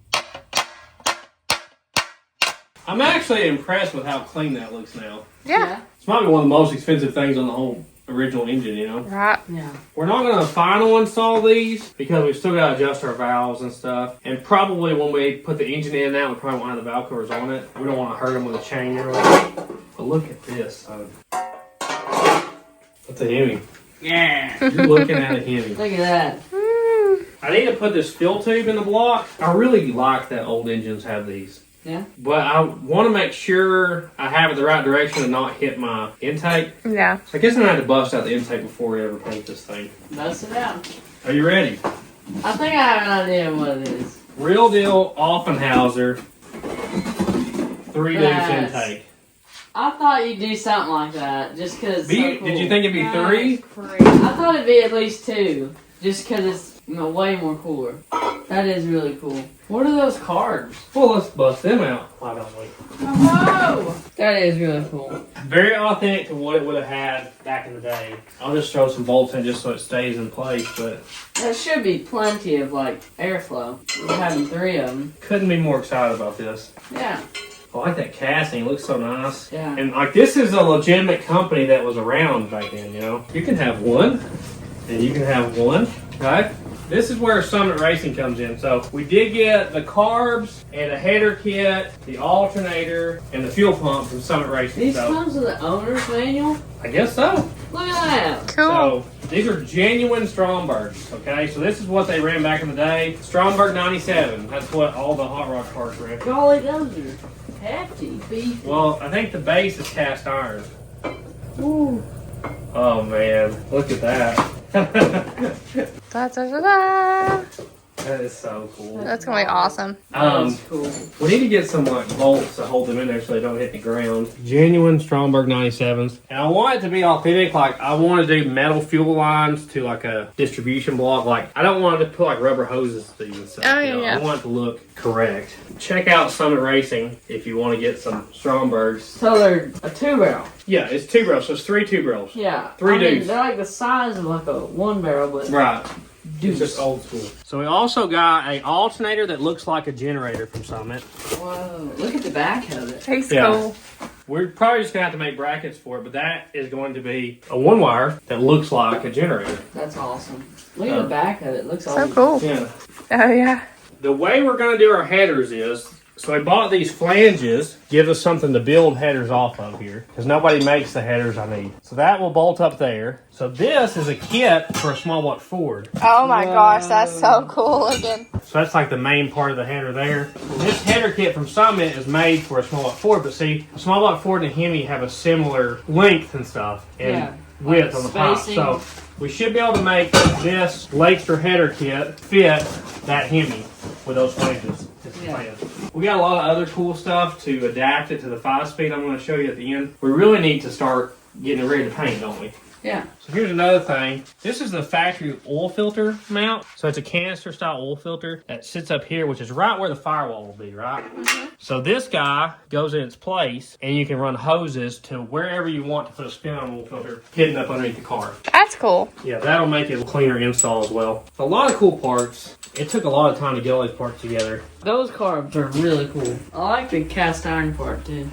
I'm actually impressed with how clean that looks now. Yeah. It's probably one of the most expensive things on the whole original engine, you know? Right. Yeah. We're not going to final install these because we've still got to adjust our valves and stuff. And probably when we put the engine in now, we probably won't have the valve covers on it. We don't want to hurt them with a chain or anything. But look at this, son. That's a Hemi. Yeah. You're looking at a Hemi. Look at that. I need to put this fill tube in the block. I really like that old engines have these. Yeah. But I want to make sure I have it the right direction and not hit my intake. Yeah. So I guess I'm going to have to bust out the intake before we ever paint this thing. Bust it out. Are you ready? I think I have an idea of what it is. Real deal Offenhauser 3-deuce Yes. intake. I thought you'd do something like that, just because. Did you think it'd be 3? I thought it'd be at least 2, just because it's way more cooler. That is really cool. What are those cards? Well, let's bust them out. Why don't we? Whoa! That is really cool. Very authentic to what it would have had back in the day. I'll just throw some bolts in just so it stays in place, but There should be plenty of like airflow. We're having 3 of them. couldn't be more excited about this. Yeah. I like that casting. It looks so nice. Yeah. And like this is a legitimate company that was around back then, you know? You can have one, and you can have one, right? This is where Summit Racing comes in. So we did get the carbs and a header kit, the alternator, and the fuel pump from Summit Racing. These So comes with the owner's manual? I guess so. Look at that. Cool. So these are genuine Strombergs, okay? So this is what they ran back in the day. Stromberg 97. That's what all the hot rod cars ran. Golly, those are hefty. Beefy. Well, I think the base is cast iron. Ooh. Oh man, look at that. Da-da-da-da. That is so cool. That's gonna be awesome. That's cool. We need to get some like bolts to hold them in there so they don't hit the ground. Genuine Stromberg 97s. And I want it to be authentic. Like I want to do metal fuel lines to like a distribution block. Like I don't want to put like rubber hoses to these and stuff. Oh, you know? yeah. I want it to look correct. Check out Summit Racing if you want to get some Strombergs. So they're a 2-barrel. Yeah, it's 2 barrels, so it's 3 2-barrels. Yeah. 3 I mean, deuce. they're like the size of like a 1-barrel, but Right. deuce. It's just old school. So we also got a alternator that looks like a generator from Summit. Whoa. Look at the back of it. He's Yeah. cool. We're probably just gonna have to make brackets for it, but that is going to be a 1-wire that looks like a generator. That's awesome. Look at the back of it. It looks So old. cool. Yeah. Oh, yeah. The way we're going to do our headers is, so I bought these flanges, gives us something to build headers off of here, because nobody makes the headers I need. So that will bolt up there. So this is a kit for a small block Ford. Oh, my gosh. That's so cool looking. So that's like the main part of the header there. This header kit from Summit is made for a small block Ford, but see, a small block Ford and a Hemi have a similar length and stuff, and width on the top. So we should be able to make this Lakester header kit fit that Hemi with those flanges. We got a lot of other cool stuff to adapt it to the 5-speed I'm going to show you at the end. We really need to start getting it ready to paint, don't we? Yeah. So here's another thing. This is the factory oil filter mount. So it's a canister style oil filter that sits up here, which is right where the firewall will be, right? So this guy goes in its place, and you can run hoses to wherever you want to put a spin-on oil filter hidden up underneath the car. That's cool. Yeah, that'll make it a cleaner install as well. A lot of cool parts. It took a lot of time to get all these parts together. Those carbs are really cool. I like the cast iron part too.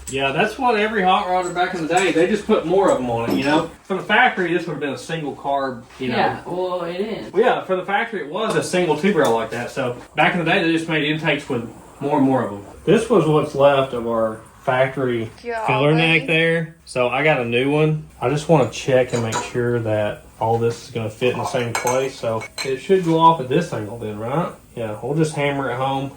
Yeah, that's what every hot rodder back in the day, they just put more of them on it, you know? For the factory, this would have been a single carb, you know? Yeah, well, it is. Well, yeah, for the factory, it was a single two-barrel like that. So back in the day, they just made intakes with more and more of them. This was what's left of our factory filler neck there. So I got a new one. I just want to check and make sure that all this is going to fit in the same place. So it should go off at this angle then, right? Yeah, we'll just hammer it home.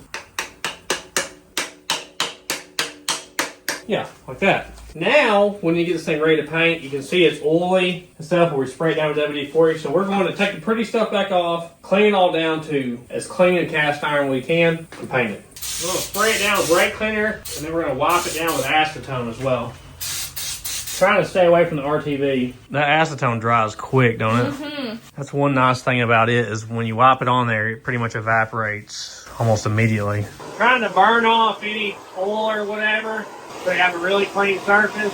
Yeah, like that. Now, when you get this thing ready to paint, you can see it's oily and stuff where we spray it down with WD-40. So we're going to take the pretty stuff back off, clean it all down to as clean and cast iron we can, and paint it. We're going to spray it down with brake cleaner, and then we're going to wipe it down with acetone as well. Trying to stay away from the RTV. That acetone dries quick, don't it? That's one nice thing about it is when you wipe it on there, it pretty much evaporates almost immediately. Trying to burn off any oil or whatever. So you have a really clean surface.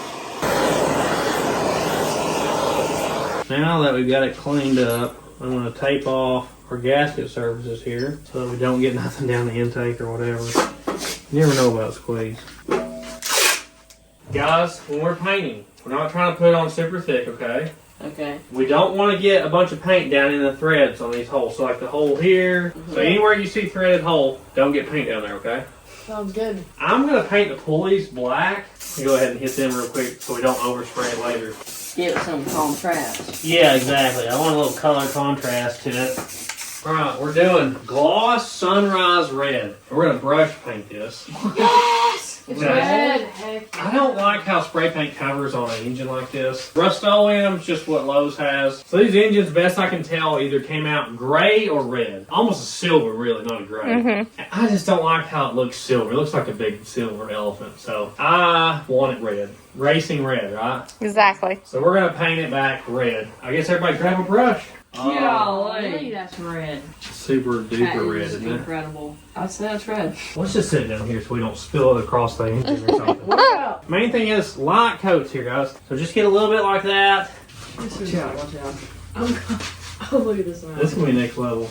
Now that we've got it cleaned up, I'm going to tape off our gasket surfaces here so that we don't get nothing down the intake or whatever. You never know about squeeze. Guys, when we're painting, we're not trying to put it on super thick, okay? Okay. We don't want to get a bunch of paint down in the threads on these holes. So like the hole here. So anywhere you see threaded hole, don't get paint down there, okay? Sounds good. I'm going to paint the pulleys black. Go ahead and hit them real quick so we don't overspray it later. Give it some contrast. Yeah, exactly. I want a little color contrast to it. Alright, we're doing gloss sunrise red. We're going to brush paint this. Yes! It's red. I don't like how spray paint covers on an engine like this. Rust-Oleum is just what Lowe's has. So these engines, best I can tell, either came out gray or red. Almost a silver, really, not a gray. I just don't like how it looks silver. It looks like a big silver elephant. So I want it red. Racing red, right? Exactly. So we're going to paint it back red. I guess everybody grab a brush. Golly, that's red. Super duper red, isn't it? Incredible. I'd say that's red. Let's just sit down here so we don't spill it across the engine or something. Main thing is light coats here, guys. So just get a little bit like that. Watch out. Oh, look at this one. This is going to be next level.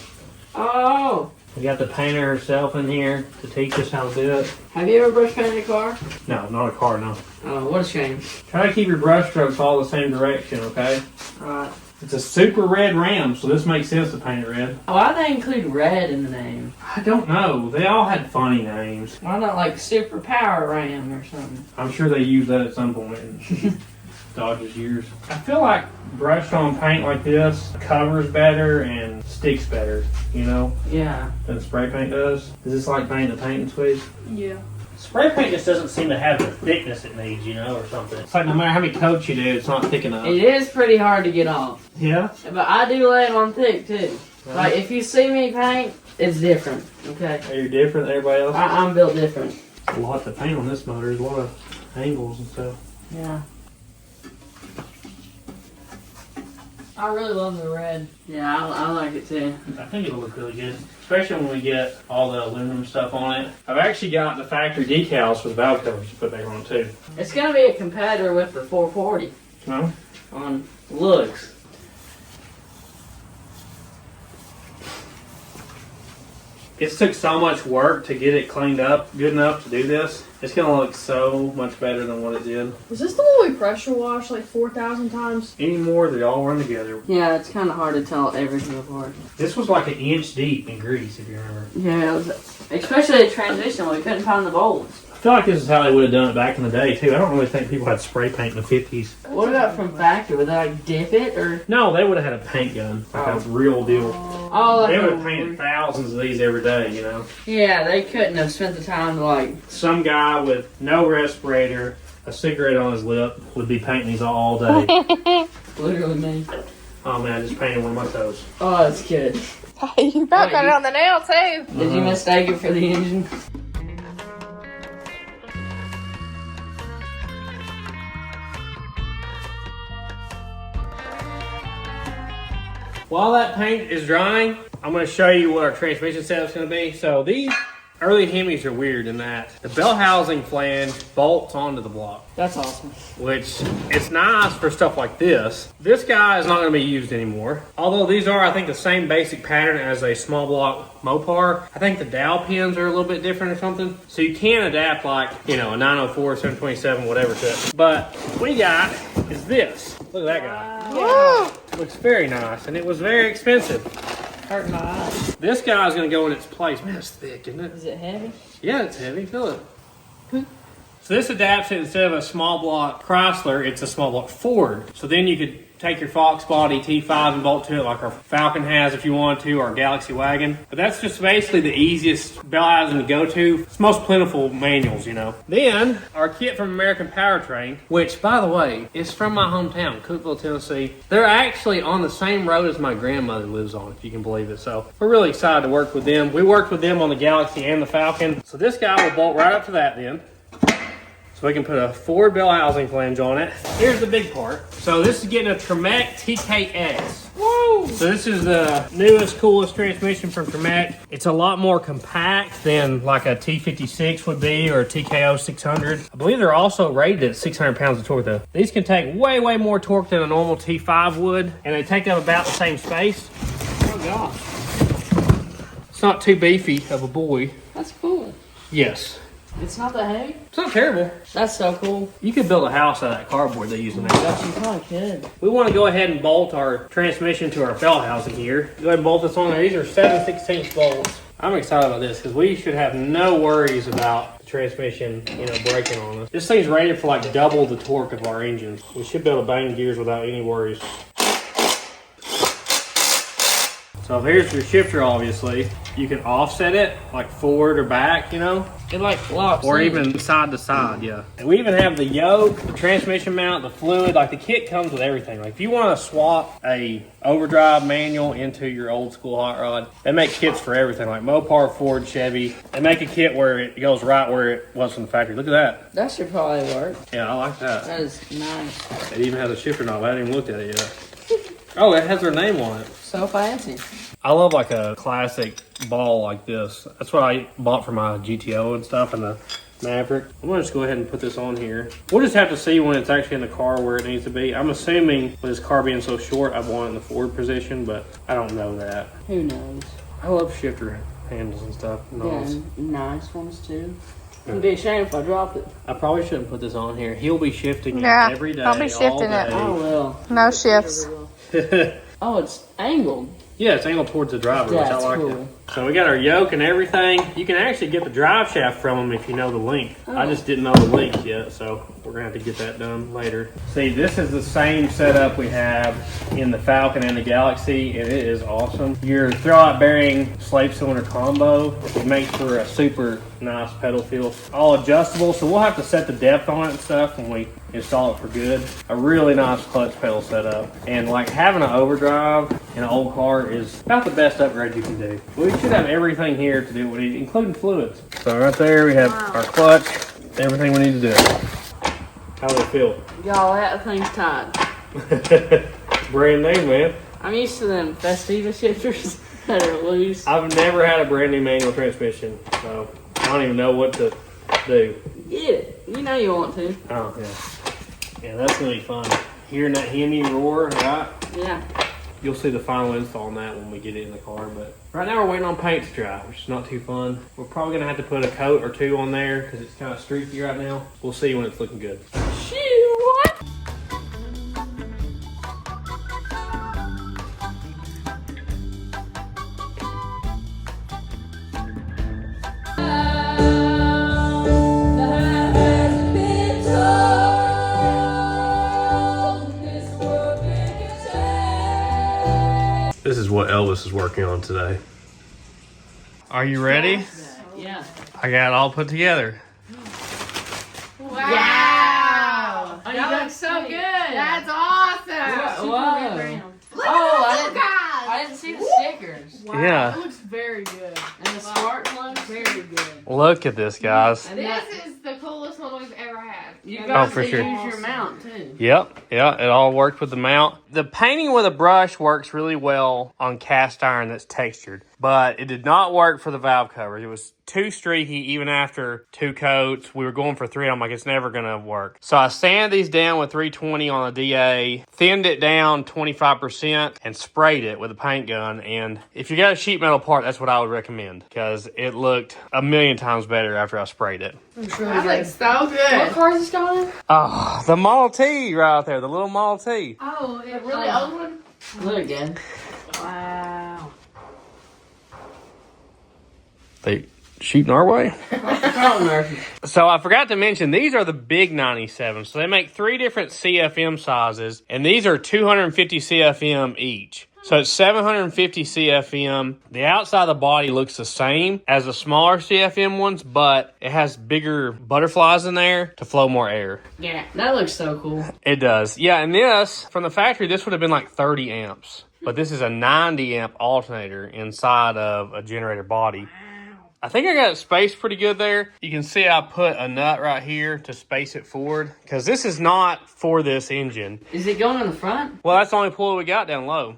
Oh! We got the painter herself in here to teach us how to do it. Have you ever brush painted a car? No, not a car, no. Oh, what a shame. Try to keep your brush strokes all the same direction, okay? Right. It's a super red Ram, so this makes sense to paint it red. Why they include red in the name? I don't know. They all had funny names. Why not like Super Power Ram or something? I'm sure they used that at some point in Dodge's years. I feel like brushed on paint like this covers better and sticks better, you know, Yeah. than spray paint does. Is this like painting the paint and squeeze? Yeah. Spray paint just doesn't seem to have the thickness it needs, you know, or something. It's like no matter how many coats you do, it's not thick enough. It is pretty hard to get off. Yeah? But I do lay it on thick too. Like if you see me paint, it's different. Okay. Are you different than everybody else? I'm built different. A lot to paint on this motor. There's a lot of angles and stuff. Yeah. I really love the red. Yeah, I like it too. I think it'll look really good, especially when we get all the aluminum stuff on it. I've actually got the factory decals for the valve covers to put back on it too. It's gonna be a competitor with the 440 No? on looks. It took so much work to get it cleaned up good enough to do this. It's gonna look so much better than what it did. Was this the one we pressure washed like 4,000 times? Anymore, they all run together. Yeah, it's kind of hard to tell everything apart. This was like 1 inch deep in grease, if you remember. Yeah, it was, especially the transmission when we couldn't find the bolts. I feel like this is how they would have done it back in the day, too. I don't really think people had spray paint in the 50s. What about from factory? Would they like dip it or? No, they would have had a paint gun, like a real deal. Oh, like They would have painted thousands of these every day, you know. Yeah, they couldn't have spent the time to like. Some guy with no respirator, a cigarette on his lip, would be painting these all day. Literally me. Oh man, I just painted one of my toes. Oh, that's good. You about got it on the nail too. Did you mistake it for the engine? While that paint is drying, I'm going to show you what our transmission setup's going to be. So these early Hemis are weird in that the bell housing flange bolts onto the block. That's awesome. Which, it's nice for stuff like this. This guy is not going to be used anymore. Although these are, I think, the same basic pattern as a small block Mopar. I think the dowel pins are a little bit different or something. So you can adapt like, you know, a 904, 727, whatever to it. But what we got is this. Look at that guy. Woo! Looks very nice, and it was very expensive. Hurt my eyes. This guy is going to go in its place. Man, it's thick, isn't it? Is it heavy? Yeah, it's heavy. Feel it. So this adapts it, instead of a small block Chrysler, it's a small block Ford. So then you could take your Fox body T5 and bolt to it like our Falcon has if you wanted to, or our Galaxy wagon. But that's just basically the easiest bell housing to go to. It's most plentiful manuals, you know. Then our kit from American Powertrain, which by the way, is from my hometown, Cookeville, Tennessee. They're actually on the same road as my grandmother lives on, if you can believe it. So we're really excited to work with them. We worked with them on the Galaxy and the Falcon. So this guy will bolt right up to that then. So we can put a Ford bell housing flange on it. Here's the big part. So this is getting a Tremec TKX. Woo! So this is the newest, coolest transmission from Tremec. It's a lot more compact than like a T56 would be or a TKO 600. I believe they're also rated at 600 pounds of torque though. These can take way, way more torque than a normal T5 would, and they take up about the same space. Oh gosh. It's not too beefy of a boy. That's cool. Yes. It's not that heavy? It's not terrible. That's so cool. You could build a house out of that cardboard they use in there. You probably could. We want to go ahead and bolt our transmission to our bell housing here. Go ahead and bolt this on there. These are 7/16 bolts. I'm excited about this because we should have no worries about the transmission, you know, breaking on us. This thing's rated for like double the torque of our engines. We should be able to bang gears without any worries. So here's your shifter, obviously. You can offset it, like forward or back, you know? It like locks Or in. even side to side, yeah. And we even have the yoke, the transmission mount, the fluid. Like the kit comes with everything. Like if you want to swap a overdrive manual into your old school hot rod, they make kits for everything. Like Mopar, Ford, Chevy. They make a kit where it goes right where it was from the factory. Look at that. That should probably work. Yeah, I like that. That is nice. It even has a shifter knob. I haven't even looked at it yet. Oh, it has their name on it. So fancy. I love like a classic ball like this. That's what I bought for my GTO and stuff and the Maverick. I'm gonna just go ahead and put this on here. We'll just have to see when it's actually in the car where it needs to be. I'm assuming with this car being so short, I want it in the forward position, but I don't know that. Who knows? I love shifter handles and stuff. Nice. Yeah, nice ones too. It'd be a shame if I dropped it. I probably shouldn't put this on here. He'll be shifting Yeah, it every day. I'll be shifting it. I will. No shifts. Oh, it's angled. Yeah, it's angled towards the driver, which I That's like cool. it. So we got our yoke and everything. You can actually get the drive shaft from them if you know the length. I just didn't know the length yet, so we're gonna have to get that done later. See, this is the same setup we have in the Falcon and the Galaxy, and it is awesome. Your throwout bearing slave cylinder combo, it makes for a super nice pedal feel. All adjustable, so we'll have to set the depth on it and stuff when we install it for good. A really nice clutch pedal setup. And like having an overdrive in an old car is about the best upgrade you can do. We should have everything here to do what we need, including fluids. So right there we have our clutch, everything we need to do. How does it feel? Y'all, that thing's tight. Brand new, man. I'm used to them Festiva shifters that are loose. I've never had a brand new manual transmission, so I don't even know what to do. Get it. You know you want to. Oh, yeah. Yeah, that's going to be fun. Hearing that Hemi roar, right? Yeah. You'll see the final install on that when we get it in the car. But right now we're waiting on paint to dry, which is not too fun. We're probably gonna have to put a coat or two on there because it's kind of streaky right now. We'll see when it's looking good. This is what Elvis is working on today. Are you ready? Yeah. I got it all put together. Wow! Oh, That looks so good. That's Whoa. awesome. I didn't see the stickers. Wow. Yeah. It looks very good. And the spark plugs. Very good. Look at this, guys. This is the coolest one we've ever had. You got for to sure. use your mount too. Yep, yeah, it all worked with the mount. The painting with a brush works really well on cast iron that's textured, but it did not work for the valve covers. It was too streaky even after 2 coats. We were going for 3. I'm like, it's never gonna work. So I sanded these down with 320 on a DA, thinned it down 25%, and sprayed it with a paint gun. And if you got a sheet metal part, that's what I would recommend because it looked a million times better after I sprayed it. That looks so What good. car is this going in? Oh, the Model T right out there, the little Model T. Oh, the really old one? Look again. Wow. They shooting our way. Oh, Murphy. So I forgot to mention, these are the big 97s. So they make 3 different CFM sizes, and these are 250 CFM each. So it's 750 CFM. The outside of the body looks the same as the smaller CFM ones, but it has bigger butterflies in there to flow more air. Yeah, that looks so cool. It does. Yeah, and this, from the factory, this would have been like 30 amps. But this is a 90 amp alternator inside of a generator body. I think I got it spaced pretty good there. You can see I put a nut right here to space it forward because this is not for this engine. Is it going in the front? Well, that's the only pulley we got down low.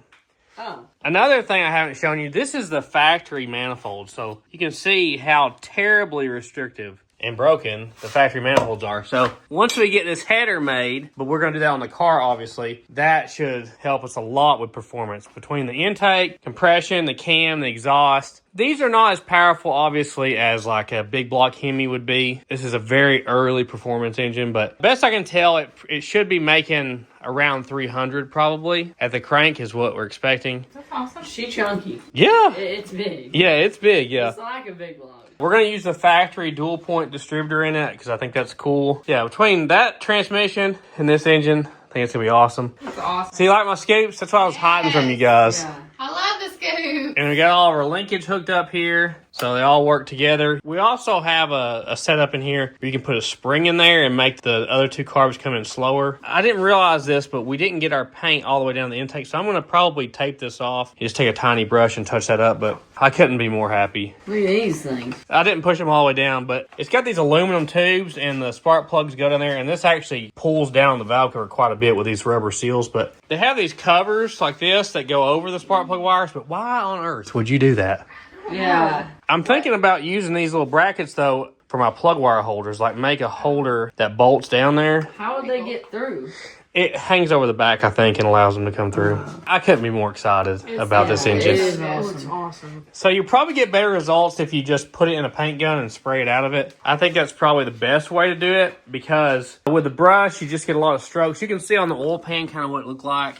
Oh. Another thing I haven't shown you, this is the factory manifold. So you can see how terribly restrictive and broken the factory manifolds are. So once we get this header made, but we're going to do that on the car, obviously, that should help us a lot with performance between the intake, compression, the cam, the exhaust. These are not as powerful, obviously, as like a big block Hemi would be. This is a very early performance engine, but best I can tell, it should be making around 300 probably at the crank is what we're expecting. That's awesome. She chunky. Yeah. It's big. Yeah, it's big, yeah. It's like a big block. We're going to use the factory dual point distributor in it because I think that's cool. Yeah, between that transmission and this engine, I think it's going to be awesome. That's awesome. See, you like my scoops? That's what I was hiding from you guys. Yeah. I love the scoop. And we got all of our linkage hooked up here, so they all work together. We also have a setup in here where you can put a spring in there and make the other 2 carbs come in slower. I didn't realize this, but we didn't get our paint all the way down the intake, so I'm going to probably tape this off. Just take a tiny brush and touch that up, but I couldn't be more happy. Look at these things. I didn't push them all the way down, but it's got these aluminum tubes and the spark plugs go down there, and this actually pulls down the valve cover quite a bit with these rubber seals. But they have these covers like this that go over the spark plug wires, but why on earth would you do that? Yeah. I'm thinking about using these little brackets, though, for my plug wire holders, like make a holder that bolts down there. How would they get through? It hangs over the back, I think, and allows them to come through. I couldn't be more excited about this engine. It is It looks awesome. awesome. So you probably get better results if you just put it in a paint gun and spray it out of it. I think that's probably the best way to do it because with the brush, you just get a lot of strokes. You can see on the oil pan kind of what it looked like.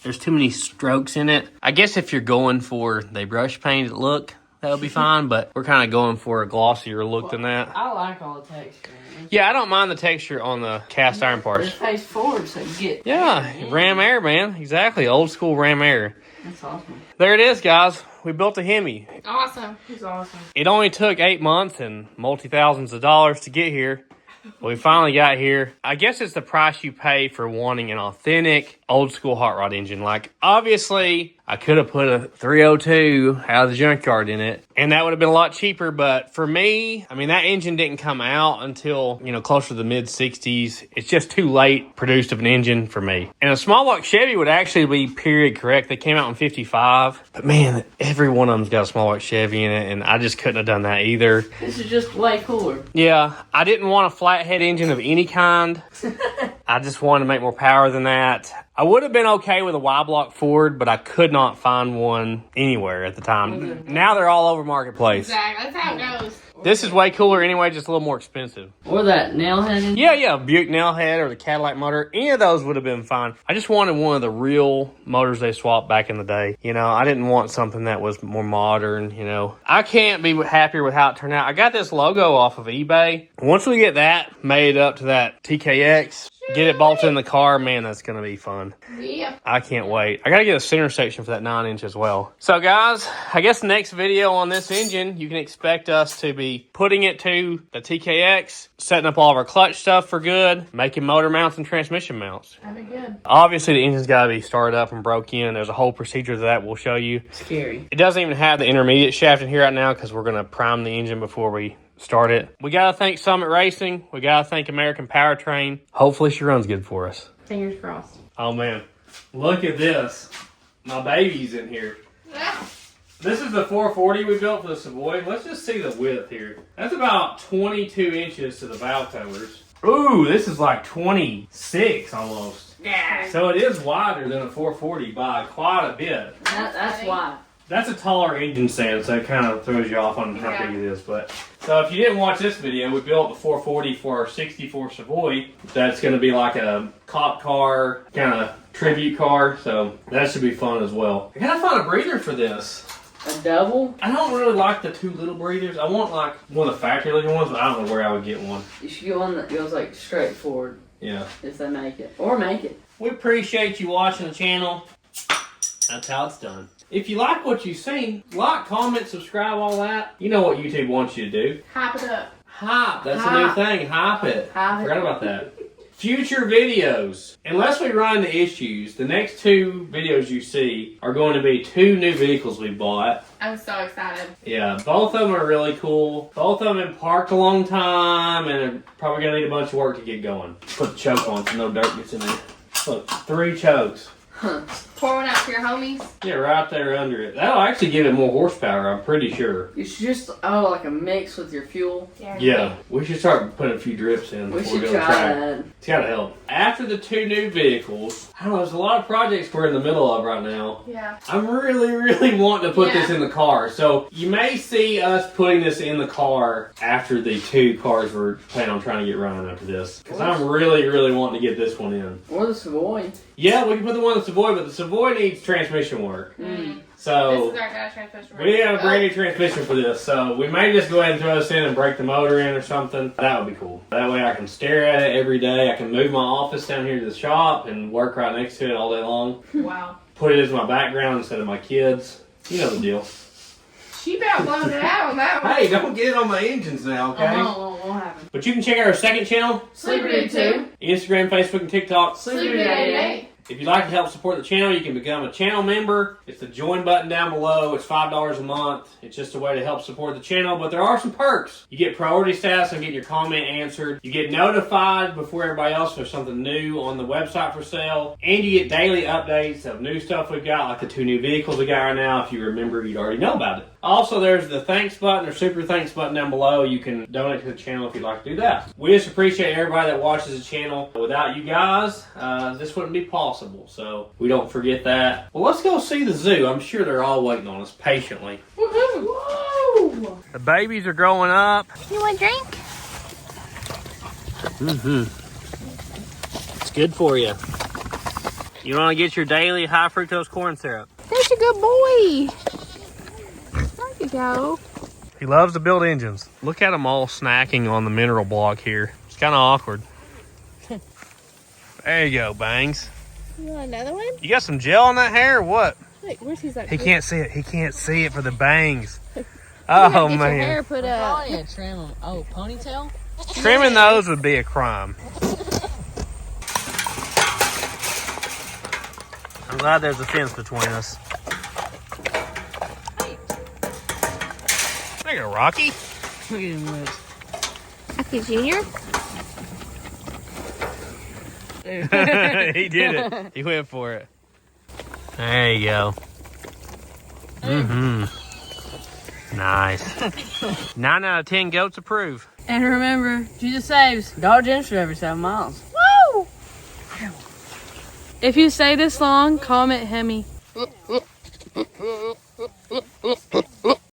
There's too many strokes in it. I guess if you're going for the brush painted look, that'll be fine, but we're kind of going for a glossier look than that. I like all the texture. Yeah, I don't mind the texture on the cast iron parts. Just face forward so you get... Yeah, ram air, man. Exactly. Old school ram air. That's awesome. There it is, guys. We built a Hemi. Awesome. He's awesome. It only took 8 months and multi-thousands of dollars to get here. We finally got here. I guess it's the price you pay for wanting an authentic old school hot rod engine. Like, obviously, I could have put a 302 out of the junkyard in it, and that would have been a lot cheaper. But for me, I mean, that engine didn't come out until, closer to the mid-60s. It's just too late produced of an engine for me. And a small block Chevy would actually be period correct. They came out in 55. But man, every one of them's got a small block Chevy in it, and I just couldn't have done that either. This is just way cooler. Yeah, I didn't want a flathead engine of any kind. I just wanted to make more power than that. I would have been okay with a Y-block Ford, but I could not find one anywhere at the time. Now they're all over Marketplace. Exactly. That's how it goes. This is way cooler anyway, just a little more expensive. Or that nail head. Yeah, Buick Nailhead or the Cadillac motor. Any of those would have been fine. I just wanted one of the real motors they swapped back in the day. You know, I didn't want something that was more modern, you know. I can't be happier with how it turned out. I got this logo off of eBay. Once we get that made up to that TKX, get it bolted in the car, man, that's going to be fun. Yeah. I can't wait. I got to get a center section for that 9-inch as well. So, guys, I guess next video on this engine, you can expect us to be putting it to the TKX, setting up all of our clutch stuff for good, making motor mounts and transmission mounts. That'd be good. Obviously, the engine's got to be started up and broke in. There's a whole procedure to that we'll show you. Scary. It doesn't even have the intermediate shaft in here right now because we're going to prime the engine before we start it. We got to thank Summit Racing. We got to thank American Powertrain. Hopefully she runs good for us. Fingers crossed. Oh, man. Look at this. My baby's in here. Yeah. This is the 440 we built for the Savoy. Let's just see the width here. That's about 22 inches to the valve covers. Ooh, this is like 26 almost. Yeah. So it is wider than a 440 by quite a bit. That's why. That's a taller engine stand, so it kind of throws you off on how big it is. But so if you didn't watch this video, we built the 440 for our 64 Savoy. That's going to be like a cop car, kind of tribute car. So that should be fun as well. I gotta find a breather for this. A double? I don't really like the 2 little breathers. I want like one of the factory looking ones, but I don't know where I would get one. You should get one that goes like straight forward. Yeah. If they make it. Or make it. We appreciate you watching the channel. That's how it's done. If you like what you've seen, like, comment, subscribe, all that. You know what YouTube wants you to do. Hype it up. Hype. That's a new thing. Hype it. Hype it. Forgot about that. Future videos. Unless we run into issues, the next 2 videos you see are going to be 2 new vehicles we bought. I'm so excited. Yeah, both of them are really cool. Both of them have been parked a long time and are probably going to need a bunch of work to get going. Put the choke on so no dirt gets in there. Look, 3 chokes. Pour one out for your homies. Yeah, right there under it. That'll actually give it more horsepower, I'm pretty sure. You should just, like a mix with your fuel. Yeah, we should start putting a few drips in We before we should go to the try track. that. It's gotta help. After the 2 new vehicles, I don't know, there's a lot of projects we're in the middle of right now. Yeah. I'm really wanting to put this in the car. So you may see us putting this in the car after the 2 cars we're planning on trying to get running after this. Because I'm really wanting to get this one in. Or the Savoy. Yeah, we can put the one in the Savoy, but the Savoy needs transmission work. So This is our guy's transmission. we have a brand new transmission for this, so we may just go ahead and throw this in and break the motor in or something. That would be cool. That way I can stare at it every day. I can move my office down here to the shop and work right next to it all day long. Wow. Put it as my background instead of my kids. You know the deal. She about blown it out on that one. Hey, don't get it on my engines now, okay? Won't happen. But you can check out our second channel, Sleeper Dude 2. Instagram, Facebook, and TikTok. Sleeper Dude 88. If you'd like to help support the channel, you can become a channel member. It's the join button down below. It's $5 a month. It's just a way to help support the channel, but there are some perks. You get priority status and get your comment answered. You get notified before everybody else if there's something new on the website for sale. And you get daily updates of new stuff we've got, like the 2 new vehicles we got right now. If you remember, you'd already know about it. Also, there's the thanks button or super thanks button down below. You can donate to the channel if you'd like to do that. We just appreciate everybody that watches the channel. Without you guys, this wouldn't be possible. So we don't forget that. Well, let's go see the zoo. I'm sure they're all waiting on us patiently. Woohoo! Whoa! The babies are growing up. You want a drink? It's good for you. You want to get your daily high fructose corn syrup. That's a good boy. There you go. He loves to build engines. Look at them all snacking on the mineral block here. It's kind of awkward. There you go, Bangs. You want another one? You got some gel on that hair or what? Wait, where's his like? He can't see it. He can't see it for the bangs. You Oh, gotta get your man. hair put up. Probably a trim them. Oh, ponytail? Trimming those would be a crime. I'm glad there's a fence between us. There you go, Rocky. Look at him lips. Rocky Jr. He did it. He went for it. There you go. Nice. 9 out of 10 goats approve. And remember, Jesus saves. Dollar General for every 7 miles. Woo! If you say this long, comment Hemi.